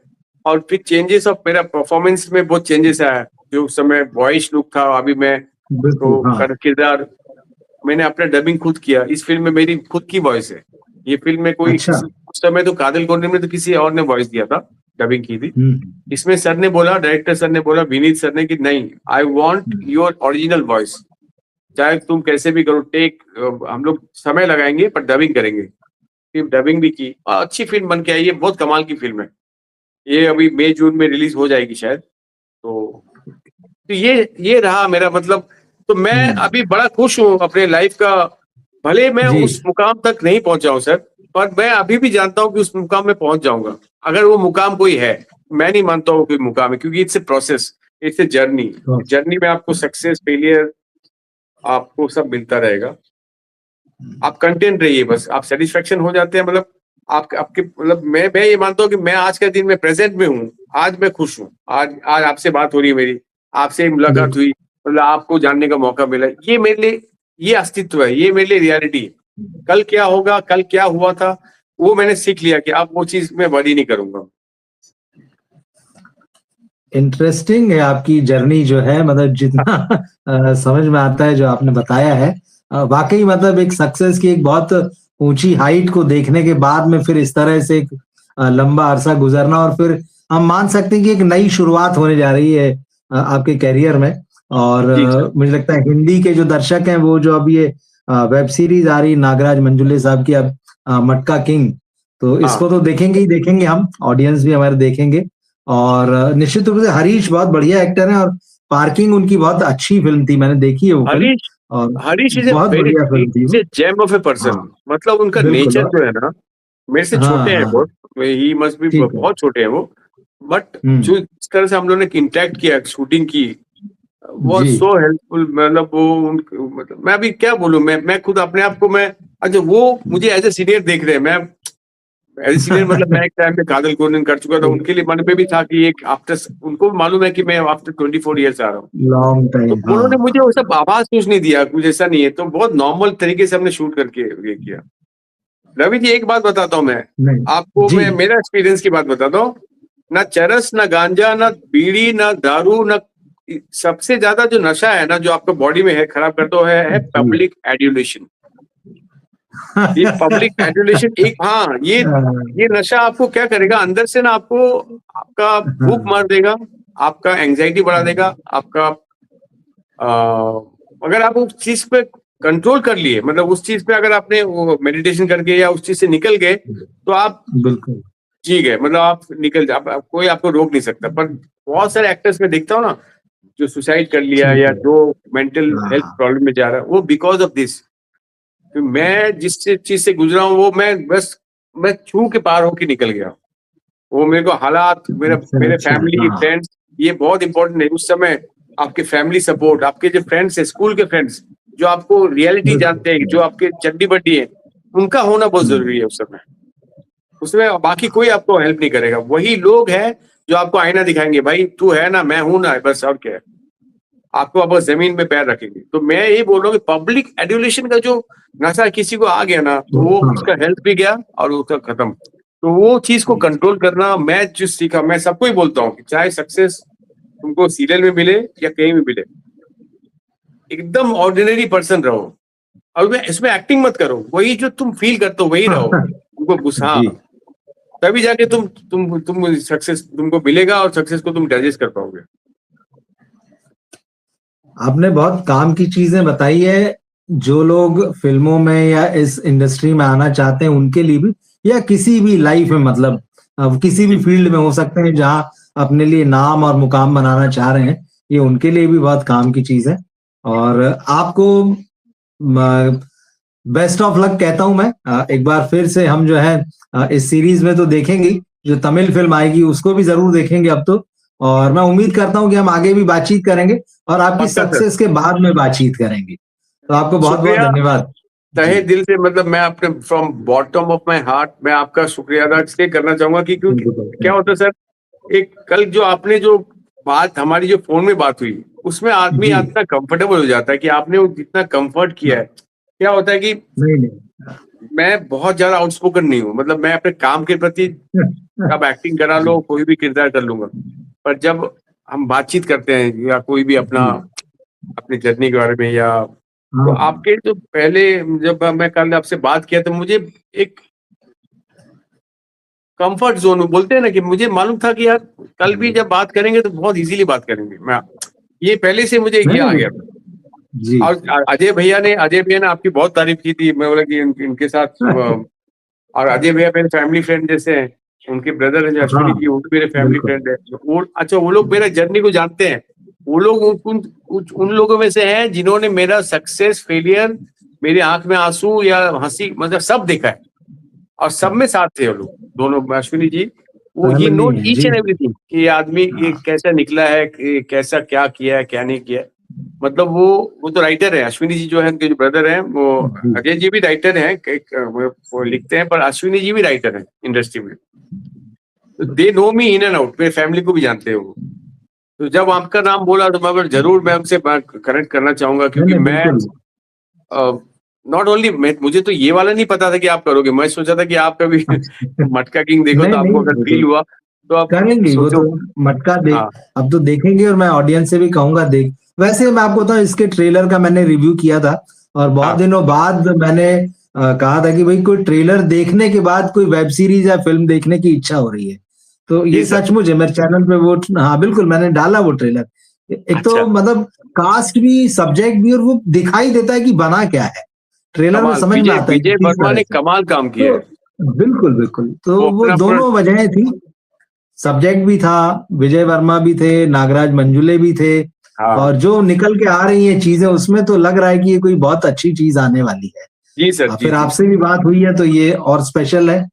और फिर चेंजेस ऑफ मेरा परफॉर्मेंस में बहुत चेंजेस आया, जो उस समय बॉयश लुक था, अभी मैं बिल्कुल। तो हाँ। किरदार, मैंने अपना डबिंग खुद किया, इस फिल्म में मेरी खुद की वॉइस है, ये फिल्म में कोई अच्छा। किसी, उस समय तो कादिल कोंडन में तो किसी और ने वॉइस दिया था, डबिंग की थी। हम्म। इसमें सर ने बोला, डायरेक्टर सर ने बोला, विनीत सर ने, कि नहीं, I want your original voice, चाहे तुम कैसे भी करो, टेक, हम लोग समय लगाएंगे पर डबिंग करेंगे। फिर डबिंग भी की और अच्छी फिल्म बन के आई, ये बहुत कमाल की फिल्म है, ये अभी मई जून में रिलीज हो जाएगी शायद। तो ये रहा मेरा मतलब, तो मैं अभी बड़ा खुश हूँ अपने लाइफ का, भले मैं जी। उस मुकाम तक नहीं पहुंचा हूं सर, पर मैं अभी भी जानता हूँ कि उस मुकाम में पहुंच जाऊंगा, अगर वो मुकाम कोई है। मैं नहीं मानता हूँ कोई मुकाम है, क्योंकि it's a process, it's a journey, journey में आपको सक्सेस, फेलियर, आपको सब मिलता रहेगा। आप कंटेंट रहिए, बस आप सेटिस्फेक्शन हो जाते हैं, मतलब आपके, मतलब मैं ये मानता हूँ कि मैं आज के दिन में प्रेजेंट में हूँ, आज मैं खुश हूँ, आज आज आपसे बात हो रही है मेरी, आपसे मुलाकात हुई, मतलब आपको जानने का मौका मिला, ये मेरे लिए, ये अस्तित्व है, ये मेरे लिए रियलिटी है। कल क्या होगा, कल क्या हुआ था, वो मैंने सीख लिया कि अब वो चीज मैं वरी नहीं करूंगा। इंटरेस्टिंग है आपकी जर्नी जो है, मतलब जितना समझ में आता है जो आपने बताया है, वाकई मतलब एक सक्सेस की एक बहुत ऊंची हाइट को देखने के बाद में फिर इस तरह से एक लंबा अरसा गुजरना, और फिर हम मान सकते हैं कि एक नई शुरुआत होने जा रही है आपके करियर में। और जी सर। मुझे लगता है हिंदी के जो दर्शक हैं वो जो अब ये वेब सीरीज आ रही नागराज मंजुले साहब की, अब मटका किंग, तो हाँ, इसको तो देखेंगे ही देखेंगे, हम ऑडियंस भी हमारे देखेंगे। और निश्चित रूप से हरीश बहुत बढ़िया एक्टर है, और पार्किंग उनकी बहुत अच्छी फिल्म थी, मैंने देखी है वो फिल्म, हरीश, और हरीश इज ए बहुत वेरी, बढ़िया फिल्म थी इज वो। ए जेम ऑफ ए हाँ। पर्सन, मतलब उनका बिल्कुल। नेचर जो है ना, मेरे से हाँ छोटे हैं हाँ बहुत, ही मस्ट भी ठीक है। बहुत छोटे हैं वो, बट जो इस तरह से हम लोगों ने इंटरेक्ट किया, शूटिंग की, वो जी सो हेल्पफुल। मतलब वो मतलब मैं अभी क्या बोलूं, मैं खुद अपने आप को मैं, अच्छा वो मुझे एज ए सीनियर देख रहे हैं, मैं एज ए सीनियर मतलब मैं एक टाइम पे कादल कोरिन कर चुका था, उनके लिए मन में भी था कि एक आफ्टर, उनको मालूम है कि मैं आफ्टर 24 ईयर्स आ रहा हूँ, लॉन्ग तो टाइम। उन्होंने हाँ मुझे वो सब आवाज कुछ नहीं दिया, कुछ ऐसा नहीं है, तो बहुत नॉर्मल तरीके से हमने शूट करके ये किया। रवि जी एक बात बताता हूँ मैं नहीं आपको, जी मैं मेरा एक्सपीरियंस की बात बताता हूँ, ना चरस, ना गांजा, ना बीड़ी, ना दारू, ना, सबसे ज्यादा जो नशा है ना, जो आपको बॉडी में है खराब करता है जी पब्लिक एड्यूलेशन। ये पब्लिक एड्यूलेशन एक, हाँ, ये नशा आपको क्या करेगा अंदर से ना, आपको, आपका भूख मार देगा, आपका एंजाइटी बढ़ा देगा, आपका अगर आप उस चीज पे कंट्रोल कर लिए, मतलब उस चीज पे अगर आपने वो मेडिटेशन करके या उस चीज से निकल गए, तो आप बिल्कुल जी गए, मतलब आप निकल जा, कोई आपको रोक नहीं सकता। पर बहुत सारे एक्टर्स में देखता हूँ ना, जो सुसाइड कर लिया ठीक या है। जो मेंटल हेल्थ हाँ प्रॉब्लम में जा रहा है, वो बिकॉज ऑफ दिस। तो मैं जिस चीज से गुजरा हूँ, वो मैं छू के पार होके निकल गया। वो मेरे को हालात, अच्छा मेरे अच्छा फैमिली हाँ फ्रेंड्स, ये बहुत इंपॉर्टेंट है उस समय। आपके फैमिली सपोर्ट, आपके जो फ्रेंड्स है, स्कूल के फ्रेंड्स, जो आपको रियलिटी जानते हैं, जो बिल्कुल आपके चड्डी बड्डी है, उनका होना बहुत जरूरी है उस समय। उसमें बाकी कोई आपको हेल्प नहीं करेगा, वही लोग हैं जो आपको आईना दिखाएंगे, भाई तू है ना, मैं हूं ना, बस, और क्या है। आपको अब जमीन में पैर रखेंगे। तो मैं यही बोल रहा हूँ कि पब्लिक एडुलेशन का जो नशा किसी को आ गया ना, तो वो उसका हाँ हेल्थ भी गया और उसका खत्म। तो वो चीज को कंट्रोल करना, मैं जो सीखा, मैं सबको ही बोलता हूँ कि चाहे सक्सेस तुमको सीरियल में मिले या कहीं भी मिले, एकदम ऑर्डिनरी पर्सन रहो, और मैं इसमें एक्टिंग मत करो, वही जो तुम फील करते हो वही रहो, तुमको गुस्सा, जी तभी जाके तुम सक्सेस तुमको मिलेगा, और सक्सेस को तुम डाइजेस्ट कर पाओगे। आपने बहुत काम की चीजें बताई है, जो लोग फिल्मों में या इस इंडस्ट्री में आना चाहते हैं उनके लिए भी, या किसी भी लाइफ में, मतलब अब किसी भी जी फील्ड में हो सकते हैं जहां अपने लिए नाम और मुकाम बनाना चाह रहे हैं, ये उनके लिए भी बहुत काम की चीज है। और आपको बेस्ट ऑफ लक कहता हूं मैं। एक बार फिर से हम जो है इस सीरीज में तो देखेंगे, जो तमिल फिल्म आएगी उसको भी जरूर देखेंगे अब तो। और मैं उम्मीद करता हूं कि हम आगे भी बातचीत करेंगे और आपकी पक्का सर, सक्सेस के बाद में बातचीत करेंगे। तो आपको बहुत बहुत शुक्रिया, धन्यवाद। जी तहे दिल से, मतलब मैं अपने from bottom of my heart मैं आपका शुक्रिया अदा इसलिए करना चाहूंगा कि क्योंकि क्या होता है सर, एक कल जो आपने जो बात, हमारी जो फोन में बात हुई, उसमें आदमी जी इतना कंफर्टेबल हो जाता है कि आपने वो जितना कंफर्ट किया है। क्या होता है कि नहीं नहीं मैं बहुत ज्यादा आउटस्पोकन नहीं हूँ, मतलब मैं अपने काम के प्रति, अब एक्टिंग करा लो, कोई भी किरदार कर लूंगा, पर जब हम बातचीत करते हैं या कोई भी अपना, जी अपनी जर्नी के बारे में, या तो हाँ आपके जो पहले, जब मैं कल आपसे बात किया तो मुझे एक कंफर्ट जोन बोलते हैं ना, कि मुझे मालूम था कि यार कल भी जब बात करेंगे तो बहुत इजीली बात करेंगे, मैं ये पहले से मुझे ये नहीं आ नहीं गया था। जी और अजय भैया ने आपकी बहुत तारीफ की थी, मैं बोला कि इनके साथ और अजय भैया मेरे फैमिली फ्रेंड जैसे हैं, उनके ब्रदर है अश्विनी हाँ जी, वो भी मेरे फैमिली बिल्कुल फ्रेंड है, वो अच्छा, वो लोग मेरा जर्नी को जानते हैं। वो लोग उन लोगों में से हैं जिन्होंने मेरा सक्सेस फेलियर, मेरी आंख में आंसू या हंसी, मतलब सब देखा है, और सब में साथ थे वो लोग दोनों, अश्विनी जी, वो ही फैमिली नोट में ईच जी एंड एवरीथिंग कि ये आदमी ये कैसा निकला है, कि कैसा क्या किया है, क्या नहीं किया है। मतलब वो तो राइटर है, अश्विनी जी जो है उनके जो ब्रदर हैं वो, जी अजय जी भी राइटर हैं, वो लिखते हैं, पर अश्विनी जी भी राइटर हैं इंडस्ट्री में। तो they know me in and out, मेरे फैमिली को भी जानते हैं वो। तो जब आपका नाम बोला तो मैं जरूर, मैं उनसे कनेक्ट करना चाहूंगा, नहीं क्योंकि नहीं मैं बिल्कुल नॉट ओनली, मुझे तो ये वाला नहीं पता था कि आप करोगे, मैं सोचा था कि आप कभी मटका किंग देखो तो नहीं आपको नहीं अगर वो फील तो हुआ तो आप करेंगे, वो सोचो। तो मटका देख, हाँ अब तो देखेंगे और मैं ऑडियंस से भी कहूंगा देख। वैसे मैं आपको बताऊं, इसके ट्रेलर का मैंने रिव्यू किया था और बहुत हाँ, दिनों बाद मैंने कहा था कि भाई कोई ट्रेलर देखने के बाद कोई वेब सीरीज या फिल्म देखने की इच्छा हो रही है। तो जी ये सर, सचमुच है, मेरे चैनल पे वो, हाँ बिल्कुल मैंने डाला वो ट्रेलर। एक अच्छा, तो मतलब कास्ट भी, सब्जेक्ट भी, और वो दिखाई देता है कि बना क्या है, ट्रेलर में कमाल, समझ में विजय आता है कि विजय किस वर्मा तरह ने से। कमाल काम किया तो है। बिल्कुल बिल्कुल, तो वो वो अपना पूरा, दोनों वजहें थी, सब्जेक्ट भी था, विजय वर्मा भी थे, नागराज मंजुले भी थे, हाँ, और जो निकल के आ रही हैं चीजें उसमें तो लग रहा है कि ये कोई बहुत अच्छी चीज आने वाली है। जी सर, जी फिर जी, आपसे भी बात हुई है तो ये और स्पेशल है।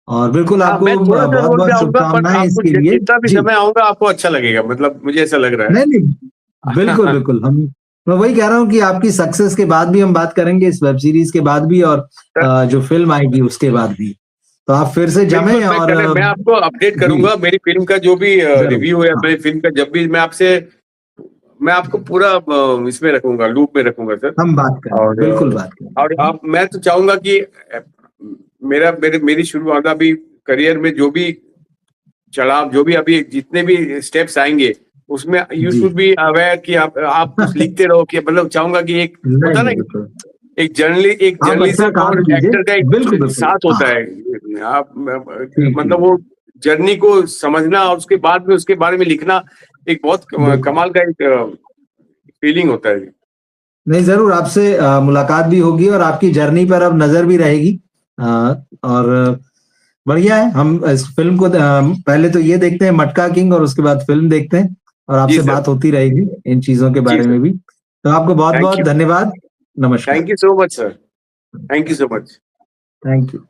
और बिल्कुल हाँ, आपको मैं थोड़ा सा बहुत रोल पे बहुत आऊंगा, पर शुभकामनाएं आपको इसके लिए। जितना भी जी, समय आऊंगा आपको अच्छा लगेगा, मतलब मुझे ऐसा लग रहा नहीं नहीं, बिल्कुल है। बिल्कुल, हम मैं वही कह रहा हूँ कि आपकी सक्सेस के बाद भी हम बात करेंगे, इस वेब सीरीज के बाद भी, और जो फिल्म आएगी उसके बाद भी, तो आप फिर से बिल्कुल, जमें और मैं आपको अपडेट जी, करूंगा मेरी फिल्म का जो भी जरूर, रिव्यू है, हाँ, मेरी फिल्म का जब भी मैं आपको पूरा इसमें रखूंगा, लूप में रखूंगा सर। हम बात करेंगे, और बिल्कुल बात करेंगे। आप, मैं तो चाहूंगा कि मेरी शुरुआत अभी करियर में जो भी चढ़ाव, जो भी अभी जितने भी स्टेप्स आएंगे, उसमें यू जी, शुड बी अवेयर कि आप कुछ लिखते रहो, कि मतलब चाहूंगा कि एक नहीं होता ना, नहीं, बिल्कुल, एक आप अच्छा जर्नलिज्म काम और कीजिए, एक्टर का बिल्कुल एक बिल्कुल, साथ हाँ, होता है। आप ठीक मतलब ठीक, वो जर्नी को समझना और उसके बाद में उसके बारे में लिखना एक बहुत बिल्कुल, कमाल का एक फीलिंग होता है। नहीं जरूर आपसे मुलाकात भी होगी और आपकी जर्नी पर अब नजर भी रहेगी। और बढ़िया है, हम इस फिल्म को पहले तो ये देखते हैं मटका किंग, और उसके बाद फिल्म देखते हैं, और जी आपसे सर। बात होती रहेगी इन चीजों के जी बारे सर। में भी। तो आपको बहुत थैंक बहुत यू। धन्यवाद, नमस्कार। Thank you so much sir. Thank you so much. Thank you.